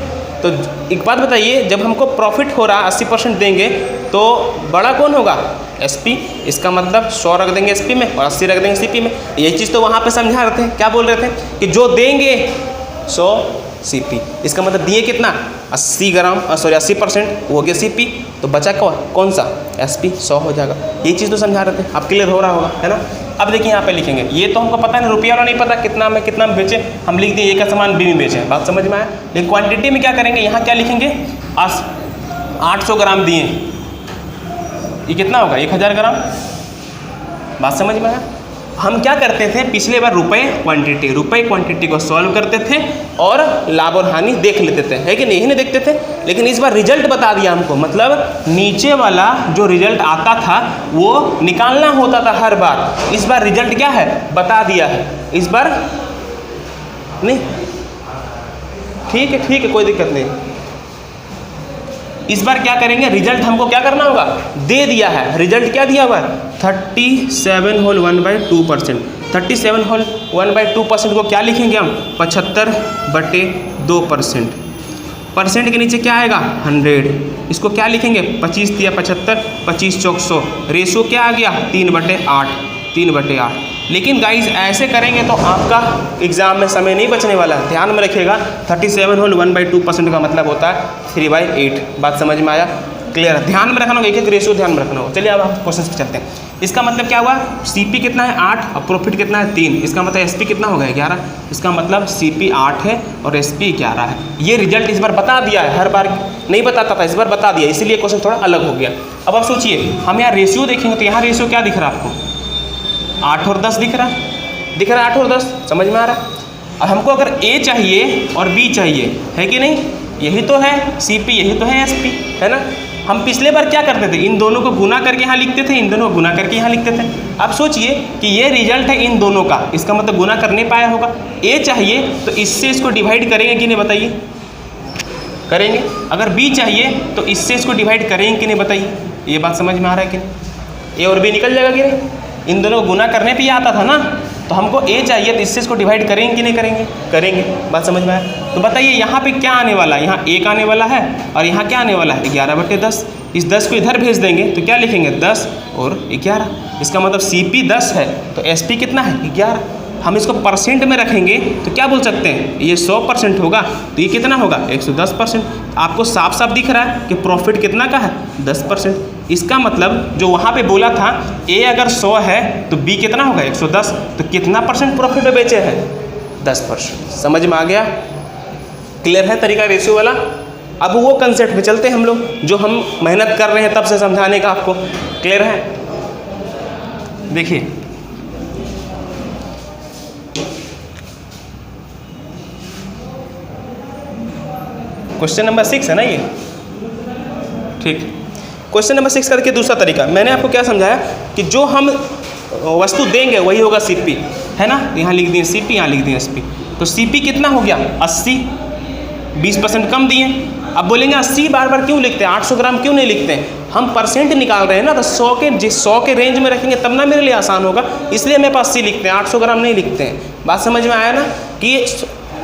तो एक बात बताइए, जब हमको प्रॉफिट हो रहा 80% देंगे तो बड़ा कौन होगा? एसपी। इसका मतलब 100 रख देंगे एसपी में और 80 रख देंगे सीपी में। यही चीज़ तो वहाँ पे समझा रहे थे। क्या बोल रहे थे कि जो देंगे 100 सीपी, इसका मतलब दिए कितना? 80%, वो हो गया सीपी, तो बचा कौन सा? एसपी। 100 हो जाएगा। यही चीज़ तो समझा रहे थे। अब क्लियर हो रहा होगा, है ना? अब देखिए यहाँ पे लिखेंगे, ये तो हमको पता है ना, रुपया वाला नहीं पता कितना में बेचे, हम लिख दिए ए का सामान बी में बेचे। बात समझ में आया? लेकिन क्वांटिटी में क्या करेंगे? यहाँ क्या लिखेंगे? 800 ग्राम दिए, ये कितना होगा? 1000 ग्राम। बात समझ में आया? हम क्या करते थे पिछले बार? रुपए क्वांटिटी को सॉल्व करते थे और लाभ और हानि देख लेते थे, है कि नहीं? नहीं देखते थे। लेकिन इस बार रिजल्ट बता दिया हमको, मतलब नीचे वाला जो रिजल्ट आता था वो निकालना होता था हर बार। इस बार रिजल्ट क्या है? बता दिया है। इस बार नहीं, ठीक है, कोई दिक्कत नहीं। इस बार क्या करेंगे? रिजल्ट हमको क्या करना होगा? दे दिया है। रिजल्ट क्या दिया हुआ है? 37 होल 1/2%। 37 होल 1/2% को क्या लिखेंगे हम? 75/2%। परसेंट के नीचे क्या आएगा? 100। इसको क्या लिखेंगे? 25 दिया 75, 25 चौक 100। रेशो क्या आ गया? 3/8। लेकिन गाइज ऐसे करेंगे तो आपका एग्जाम में समय नहीं बचने वाला है। ध्यान में रखिएगा, 37 होल 1/2% का मतलब होता है 3/8। बात समझ में आया? क्लियर है? ध्यान में रखना होगा, एक रेशियो ध्यान में रखना होगा। चलिए अब हम क्वेश्चन पे चलते हैं। इसका मतलब क्या हुआ? सीपी कितना है? 8 और प्रॉफिट कितना है? 3। इसका मतलब एसपी कितना होगा? 11। इसका मतलब सीपी 8 है और एसपी 11 है। ये रिजल्ट इस बार बता दिया है, हर बार नहीं बताता था, इस बार बता दिया, इसीलिए क्वेश्चन थोड़ा अलग हो गया। अब आप सोचिए, हम यहाँ रेशियो देखेंगे तो यहाँ रेशियो क्या दिख रहा है आपको? 8 और 10 दिख रहा है 8 और 10। समझ में आ रहा है? अब हमको अगर ए चाहिए और बी चाहिए, है कि नहीं? यही तो है सीपी, यही तो है एसपी, है ना? हम पिछले बार क्या करते थे? इन दोनों को गुना करके यहाँ लिखते थे, इन दोनों को गुना करके यहाँ लिखते थे। अब सोचिए कि ये रिजल्ट है इन दोनों का, इसका मतलब गुना कर नहीं पाया होगा। ए चाहिए तो इससे इसको डिवाइड करेंगे कि नहीं? बताइए, करेंगे। अगर बी चाहिए तो इससे इसको डिवाइड करेंगे कि नहीं? बताइए। ये बात समझ में आ रहा है कि नहीं? ए और बी निकल जाएगा कि नहीं? इन दोनों को गुना करने पे ही आता था ना, तो हमको ए चाहिए तो इससे इसको डिवाइड करेंगे कि नहीं करेंगे? करेंगे। बात समझ में आया? तो बताइए यहाँ पे क्या आने वाला है? यहाँ 1 आने वाला है और यहाँ क्या आने वाला है? 11/10। इस 10 को इधर भेज देंगे तो क्या लिखेंगे? 10 और 11। इसका मतलब सीपी 10 है तो एसपी कितना है? 11। हम इसको परसेंट में रखेंगे तो क्या बोल सकते हैं? ये 100% होगा तो ये कितना होगा? 110%। आपको साफ साफ दिख रहा है कि प्रॉफिट कितना का है? 10%। इसका मतलब जो वहाँ पे बोला था ए अगर 100 है तो बी कितना होगा? 110। तो कितना परसेंट प्रॉफिट में बेचे हैं? 10%। समझ में आ गया? क्लियर है तरीका रेशियो वाला? अब वो कंसेप्ट पे चलते हैं हम लोग, जो हम मेहनत कर रहे हैं तब से समझाने का। आपको क्लियर है? देखिए क्वेश्चन नंबर 6 है ना ये? ठीक। क्वेश्चन नंबर 6 करके दूसरा तरीका मैंने आपको क्या समझाया कि जो हम वस्तु देंगे वही होगा सीपी, है ना? यहाँ लिख दिए सीपी, यहाँ लिख दिए एसपी। तो सीपी कितना हो गया? 80। 20% कम दिए। अब बोलेंगे 80 बार बार क्यों लिखते हैं? 800 ग्राम क्यों नहीं लिखते हैं? हम परसेंट निकाल रहे हैं ना, तो 100 के रेंज में रखेंगे तब ना मेरे लिए आसान होगा, इसलिए मेरे पास 80 लिखते हैं, 800 ग्राम नहीं लिखते हैं। बात समझ में आया ना? कि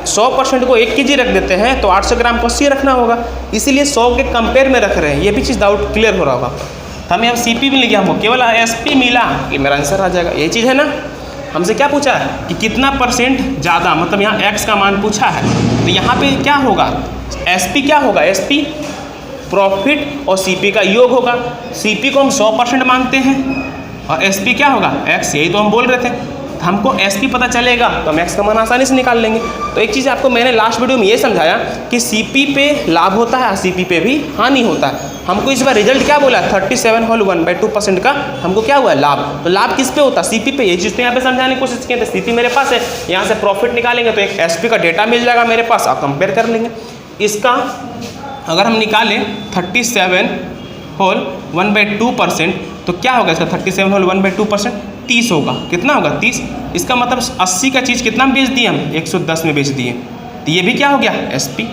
100% को 1 kg रख देते हैं तो 800 ग्राम को 80 रखना होगा, इसीलिए 100 के कंपेयर में रख रहे हैं। ये भी चीज़ डाउट क्लियर हो रहा होगा आपका। हमें अब सीपी भी लिखा, हमको केवल एसपी मिला, ये मेरा आंसर आ जाएगा। यही चीज़ है ना? हमसे क्या पूछा है कि कितना परसेंट ज़्यादा, मतलब यहाँ एक्स का मान पूछा है, तो यहाँ पे क्या होगा? एसपी क्या होगा? एसपी प्रॉफिट और सीपी का योग होगा। सीपी को हम 100% मानते हैं और एसपी क्या होगा? एक्स। यही तो हम बोल रहे थे। हमको एसपी पता चलेगा तो हम एक्स का मान आसानी से निकाल लेंगे। तो एक चीज़ आपको मैंने लास्ट वीडियो में ये समझाया कि सीपी पे लाभ होता है और सीपी पे भी हानि होता है। हमको इस बार रिजल्ट क्या बोला? 37 होल 1/2% का हमको क्या हुआ? लाभ। तो लाभ किस पे होता है? सीपी पे। ये चीज़ तो यहाँ पे समझाने की कोशिश किए थे। सीपी मेरे पास है, यहाँ से प्रॉफिट निकालेंगे तो एक एसपी का डेटा मिल जाएगा मेरे पास, आप कंपेयर कर लेंगे। इसका अगर हम निकालें 37 होल 1/2% तो क्या होगा इसका? 37 होल 1/2% 30 होगा। कितना होगा 30। इसका मतलब 80 का चीज़ कितना में बेच दिए हम, 110 में बेच दिए। तो ये भी क्या हो गया SP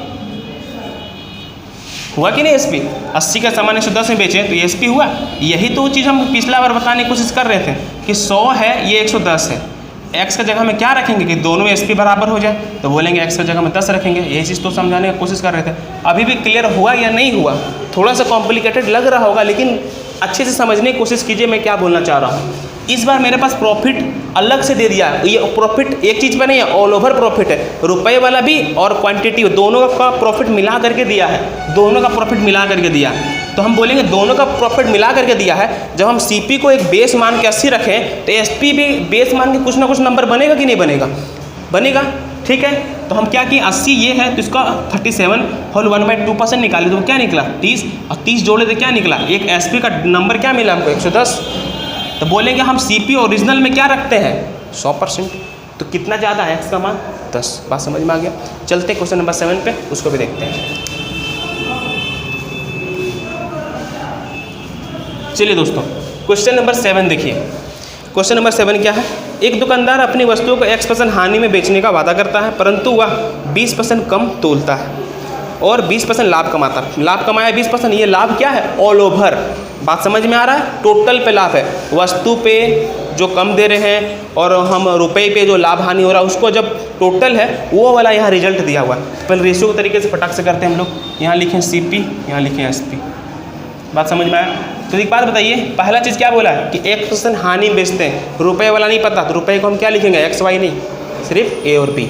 हुआ कि नहीं। SP 80 का सामान 110 में बेचे तो ये SP हुआ। यही तो चीज़ हम पिछला बार बताने की कोशिश कर रहे थे कि 100 है ये 110 है। x का जगह में क्या रखेंगे कि दोनों में SP बराबर हो जाए, तो बोलेंगे x का जगह में 10 रखेंगे। यही चीज़ तो समझाने की कोशिश कर रहे थे। अभी भी क्लियर हुआ या नहीं हुआ, थोड़ा सा कॉम्प्लिकेटेड लग रहा होगा, लेकिन अच्छे से समझने की कोशिश कीजिए मैं क्या बोलना चाह रहा हूँ। इस बार मेरे पास प्रॉफिट अलग से दे दिया है। ये प्रॉफिट एक चीज़ पर नहीं है, ऑल ओवर प्रॉफिट है। रुपए वाला भी और क्वांटिटी दोनों का प्रॉफिट मिला करके दिया है, दोनों का प्रॉफिट मिला करके दिया है। तो हम बोलेंगे दोनों का प्रॉफिट मिला करके दिया है। जब हम CP को एक बेस मान के 80 रखें तो SP भी बेस मान के कुछ ना कुछ नंबर बनेगा कि नहीं बनेगा, बनेगा। ठीक है, तो हम क्या किए 80 ये है तो इसका 37 होल 1/2% निकाले तो क्या निकला 30, और 30 जोड़े तो क्या निकला, एक SP का नंबर क्या मिला हमको 110। तो बोलेंगे हम CP ओरिजिनल में क्या रखते हैं 100%। तो कितना ज़्यादा है x का मान 10। बात समझ में आ गया। चलते हैं क्वेश्चन नंबर 7 पे, उसको भी देखते हैं। चलिए दोस्तों क्वेश्चन नंबर 7 देखिए। क्वेश्चन नंबर 7 क्या है। एक दुकानदार अपनी वस्तुओं को X% हानि में बेचने का वादा करता है, परंतु वह 20% कम तोलता है और 20% लाभ कमाता है। लाभ कमाया 20%, ये लाभ क्या है ऑल ओवर। बात समझ में आ रहा है, टोटल पे लाभ है। वस्तु पे जो कम दे रहे हैं और हम रुपए पे जो लाभ हानि हो रहा है उसको जब टोटल है वो वाला यहाँ रिजल्ट दिया हुआ है। तो पहले रेशियो के तरीके से फटाक से करते हैं हम लोग। यहाँ लिखें CP, यहाँ लिखें SP। बात समझ में आया। तो एक बात बताइए, पहला चीज़ क्या बोला है कि 1% हानि बेचते हैं, रुपए वाला नहीं पता तो रुपए को हम क्या लिखेंगे XY नहीं, सिर्फ A और B।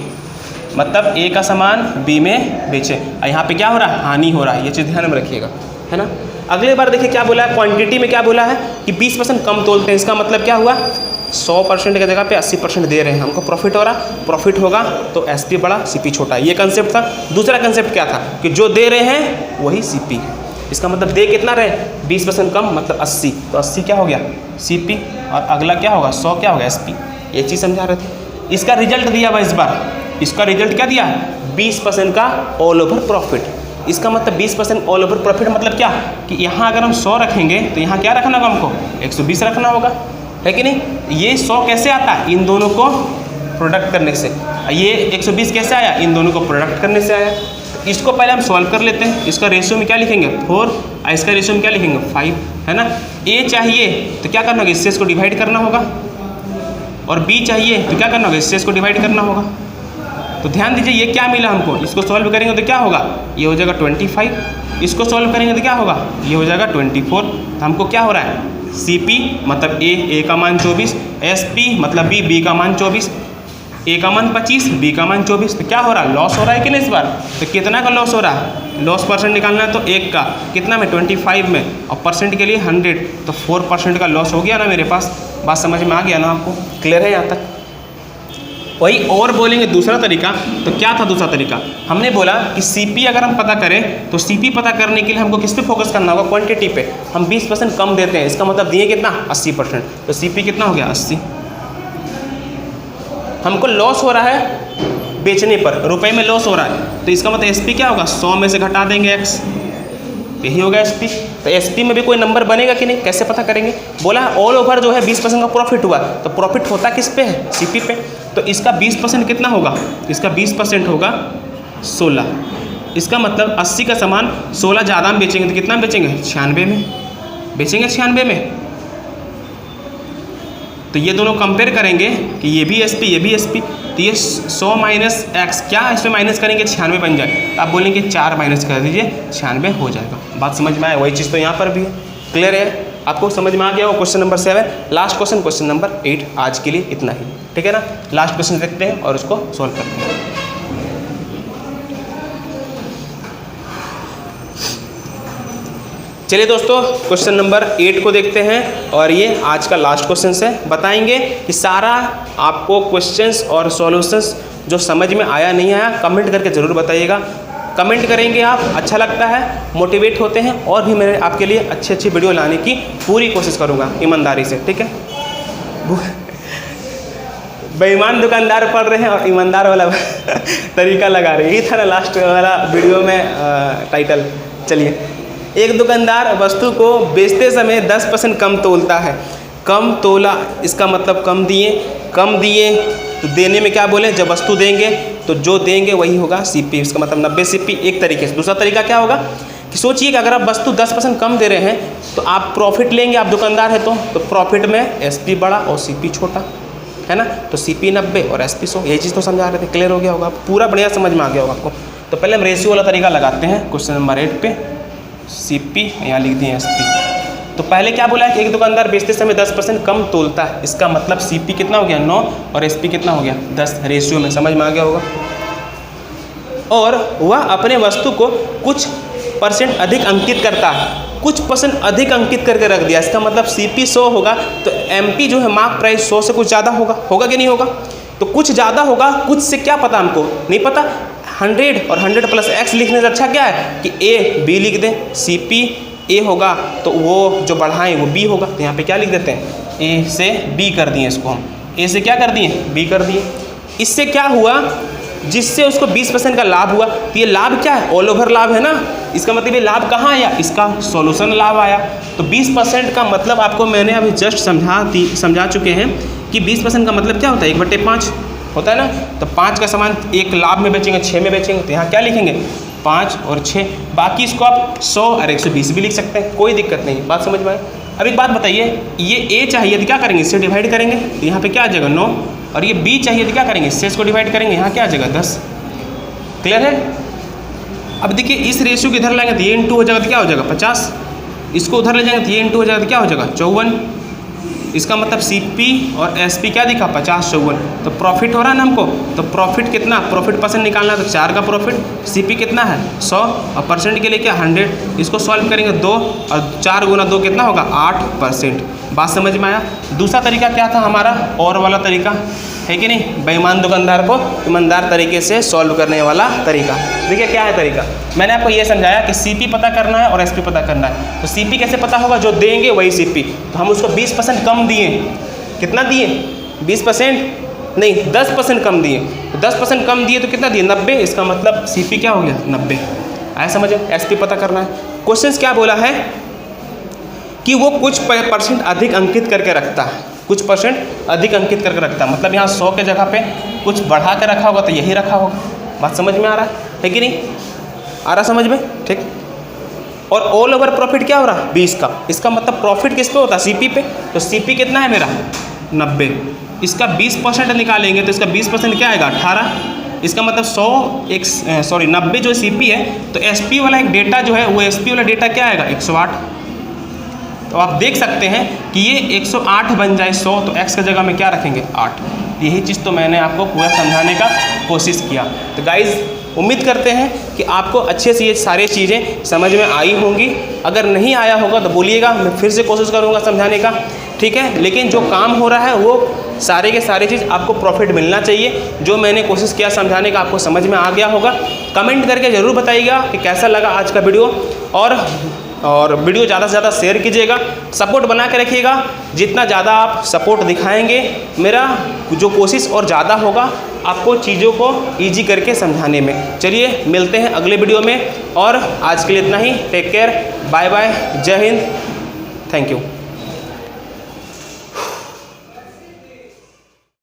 मतलब A का सामान B में बेचे और यहाँ पे क्या हो रहा है हानि हो रहा है। ये चीज़ ध्यान में रखिएगा, है ना। अगले बार देखिए क्या बोला है, क्वांटिटी में क्या बोला है कि 20% कम तोलते हैं। इसका मतलब क्या हुआ 100% की जगह पे 80% दे रहे हैं, हमको प्रॉफिट हो रहा। प्रॉफिट होगा तो SP बड़ा CP छोटा, ये कंसेप्ट था। दूसरा कंसेप्ट क्या था कि जो दे रहे हैं वही CP। इसका मतलब दे कितना रहे 20% कम मतलब 80, तो 80 क्या हो गया CP और अगला क्या होगा 100 क्या होगा SP। ये चीज़ समझा रहे थे। इसका रिजल्ट दिया हुआ इस बार, इसका रिजल्ट क्या दिया 20% का ऑल ओवर प्रॉफिट। इसका मतलब 20% ऑल ओवर प्रॉफिट मतलब क्या कि यहाँ अगर हम 100 रखेंगे तो यहाँ क्या रखना होगा हमको 120 रखना होगा, है कि नहीं। ये 100 कैसे आता है इन दोनों को प्रोडक्ट करने से, ये 120 कैसे आया इन दोनों को प्रोडक्ट करने से आया। इसको पहले हम सॉल्व कर लेते हैं। इसका रेशियो में क्या लिखेंगे 4 और इसका रेशियो में क्या लिखेंगे 5, है ना। A चाहिए तो क्या करना होगा इससे इसको डिवाइड करना होगा, और B चाहिए तो क्या करना होगा इससे इसको डिवाइड करना होगा। तो ध्यान दीजिए ये क्या मिला हमको, इसको सॉल्व करेंगे तो क्या होगा ये हो जाएगा 25, इसको सॉल्व करेंगे तो क्या होगा ये हो जाएगा 24। तो हमको क्या हो रहा है CP मतलब A का मान 24, SP मतलब B का मान 24, A का मान 25, B का मान 24। तो क्या हो रहा है लॉस हो रहा है कि नहीं इस बार। तो कितना का लॉस हो रहा है, लॉस परसेंट निकालना है तो 1 का कितना में 25 में, और परसेंट के लिए 100, तो 4% का लॉस हो गया ना मेरे पास। बात समझ में आ गया ना आपको, क्लियर है यहाँ तक। वही और बोलेंगे दूसरा तरीका, तो क्या था दूसरा तरीका, हमने बोला कि CP अगर हम पता करें तो CP पता करने के लिए हमको किस पे फोकस करना होगा क्वांटिटी पे। हम 20% कम देते हैं, इसका मतलब दिए कितना 80%, तो CP कितना हो गया 80। हमको लॉस हो रहा है बेचने पर, रुपए में लॉस हो रहा है, तो इसका मतलब SP क्या होगा 100 में से घटा देंगे X, यही होगा SP। तो SP में भी कोई नंबर बनेगा कि नहीं, कैसे पता करेंगे। बोला ऑल ओवर जो है 20% का प्रॉफिट हुआ, तो प्रॉफिट होता किस पे है CP पे। तो इसका 20% कितना होगा, इसका 20% होगा 16। इसका मतलब 80 का सामान 16 ज़्यादा में बेचेंगे तो कितना बेचेंगे 96 में बेचेंगे, 96 में। तो ये दोनों कंपेयर करेंगे कि ये भी SP ये भी SP, तो ये 100 माइनस X क्या इसमें माइनस करेंगे 96 बन जाए। तो आप बोलेंगे 4 माइनस कर दीजिए 96 हो जाएगा। बात समझ में आए, वही चीज़ तो यहाँ पर भी है, क्लियर है आपको, समझ में आ गया वो question number 7। Last question question number 8 आज के लिए इतना ही, ठीक है ना। लास्ट क्वेश्चन देखते हैं और उसको सॉल्व करते हैं। चलिए दोस्तों क्वेश्चन नंबर 8 को देखते हैं, और ये आज का लास्ट क्वेश्चन है। बताएंगे कि सारा आपको क्वेश्चंस और सॉल्यूशंस जो समझ में आया नहीं आया कमेंट करके ज़रूर बताइएगा। कमेंट करेंगे आप, अच्छा लगता है, मोटिवेट होते हैं, और भी मैं आपके लिए अच्छी अच्छी वीडियो लाने की पूरी कोशिश करूँगा ईमानदारी से, ठीक है। बेईमान दुकानदार पढ़ रहे हैं और ईमानदार वाला तरीका लगा रहे हैं, यही था ना लास्ट वाला वीडियो में टाइटल। चलिए, एक दुकानदार वस्तु को बेचते समय 10% कम तोलता है, कम तोला, इसका मतलब कम दिए। कम दिए तो देने में क्या बोले, जब वस्तु देंगे तो जो देंगे वही होगा CP, इसका मतलब 90 CP एक तरीके से। दूसरा तरीका क्या होगा कि सोचिए कि अगर आप वस्तु 10% कम दे रहे हैं तो आप प्रॉफिट लेंगे, आप दुकानदार है तो प्रॉफिट में SP बड़ा और CP छोटा, है ना। तो CP 90 और SP 100, यही चीज़ तो समझा रहे थे। क्लियर हो गया होगा, पूरा बढ़िया समझ में आ गया होगा आपको। तो पहले हम रेशियो वाला तरीका लगाते हैं। क्वेश्चन नंबर 8 पे CP यहाँ लिख दिए SP। तो पहले क्या बोला है कि एक दुकानदार बेचते समय 10% कम तोलता है, इसका मतलब CP कितना हो गया 9 और SP कितना हो गया 10, रेशियो में समझ में आ गया होगा। और वह अपने वस्तु को कुछ % अधिक अंकित करता है, कुछ % अधिक अंकित करके रख दिया, इसका मतलब CP 100 होगा तो MP जो है मार्क प्राइस 100 से कुछ ज़्यादा होगा, होगा कि नहीं होगा। तो कुछ ज़्यादा होगा, कुछ से क्या पता हमको नहीं पता। 100 और 100 प्लस X लिखने से अच्छा क्या है कि A B लिख दें, CP A होगा तो वो जो बढ़ाएं वो B होगा। तो यहाँ पे क्या लिख देते हैं, A से B कर दिए, इसको हम A से क्या कर दिए B कर दिए। इससे क्या हुआ, जिससे उसको 20% का लाभ हुआ। तो ये लाभ क्या है, ऑल ओवर लाभ है ना, इसका मतलब ये लाभ कहाँ आया, इसका सॉल्यूशन लाभ आया। तो 20% का मतलब आपको मैंने अभी जस्ट समझा चुके हैं कि 20% का मतलब क्या होता है, 1/5 होता है ना। तो 5 का सामान एक लाभ में बेचेंगे, 6 में बेचेंगे, तो यहाँ क्या लिखेंगे 5 और 6। बाकी इसको आप 100 और 120 भी लिख सकते हैं, कोई दिक्कत नहीं। बात समझ में आए। अब एक बात बताइए, ये A चाहिए तो क्या करेंगे, इससे डिवाइड करेंगे, तो यहाँ पे क्या आ जाएगा 9। और ये B चाहिए तो क्या करेंगे, इससे इसको डिवाइड करेंगे, यहाँ क्या आ जाएगा 10। क्लियर है। अब देखिए इस रेशियो को इधर लाएंगे तो ये इंटू हो जाएगा तो क्या हो जाएगा 50, इसको उधर ले जाएंगे तो ये इंटू हो जाएगा तो क्या हो जाएगा 54। इसका मतलब CP और SP क्या दिखा 50 54। तो प्रॉफिट हो रहा है ना हमको, तो प्रॉफिट कितना, प्रॉफिट % निकालना है तो 4 का प्रॉफिट, CP कितना है 100 और % के लिए क्या 100। इसको सॉल्व करेंगे 2 और 4 गुना 2 कितना होगा 8%। बात समझ में आया। दूसरा तरीका क्या था हमारा, और वाला तरीका है कि नहीं, बेईमान दुकानदार को ईमानदार तरीके से सॉल्व करने वाला तरीका। देखिए क्या है तरीका, मैंने आपको ये समझाया कि CP पता करना है और SP पता करना है। तो CP कैसे पता होगा, जो देंगे वही CP। तो हम उसको 20% कम दिए, कितना दिए 20% नहीं 10% कम दिए। तो 10% कम दिए तो कितना दिए 90, इसका मतलब CP क्या हो गया 90। आया समझ। SP पता करना है। क्वेश्चन क्या बोला है कि वो कुछ % अधिक अंकित करके रखता है, कुछ % अधिक अंकित करके रखता है, मतलब यहाँ 100 के जगह पे कुछ बढ़ा के रखा होगा तो यही रखा होगा। बात समझ में आ रहा है कि नहीं आ रहा समझ में, ठीक। और ऑल ओवर प्रॉफिट क्या हो रहा है 20 का, इसका मतलब प्रॉफिट किस पे होता है CP पे। तो CP कितना है मेरा 90, इसका 20% निकालेंगे तो इसका 20% क्या आएगा 18। इसका मतलब 90 जो CP है तो SP वाला एक डेटा जो है वो SP वाला डेटा क्या आएगा 108। तो आप देख सकते हैं कि ये 108 बन जाए 100 तो x की जगह में क्या रखेंगे 8। यही चीज़ तो मैंने आपको पूरा समझाने का कोशिश किया। तो गाइज़ उम्मीद करते हैं कि आपको अच्छे से ये सारी चीज़ें समझ में आई होंगी। अगर नहीं आया होगा तो बोलिएगा, मैं फिर से कोशिश करूँगा समझाने का, ठीक है। लेकिन जो काम हो रहा है वो सारे के सारे चीज़ आपको प्रॉफिट मिलना चाहिए। जो मैंने कोशिश किया समझाने का आपको समझ में आ गया होगा। कमेंट करके ज़रूर बताइएगा कि कैसा लगा आज का वीडियो, और वीडियो ज़्यादा से ज़्यादा शेयर कीजिएगा, सपोर्ट बना के रखिएगा। जितना ज़्यादा आप सपोर्ट दिखाएंगे मेरा जो कोशिश और ज़्यादा होगा आपको चीज़ों को ईजी करके समझाने में। चलिए मिलते हैं अगले वीडियो में, और आज के लिए इतना ही। टेक केयर, बाय बाय, जय हिंद, थैंक यू।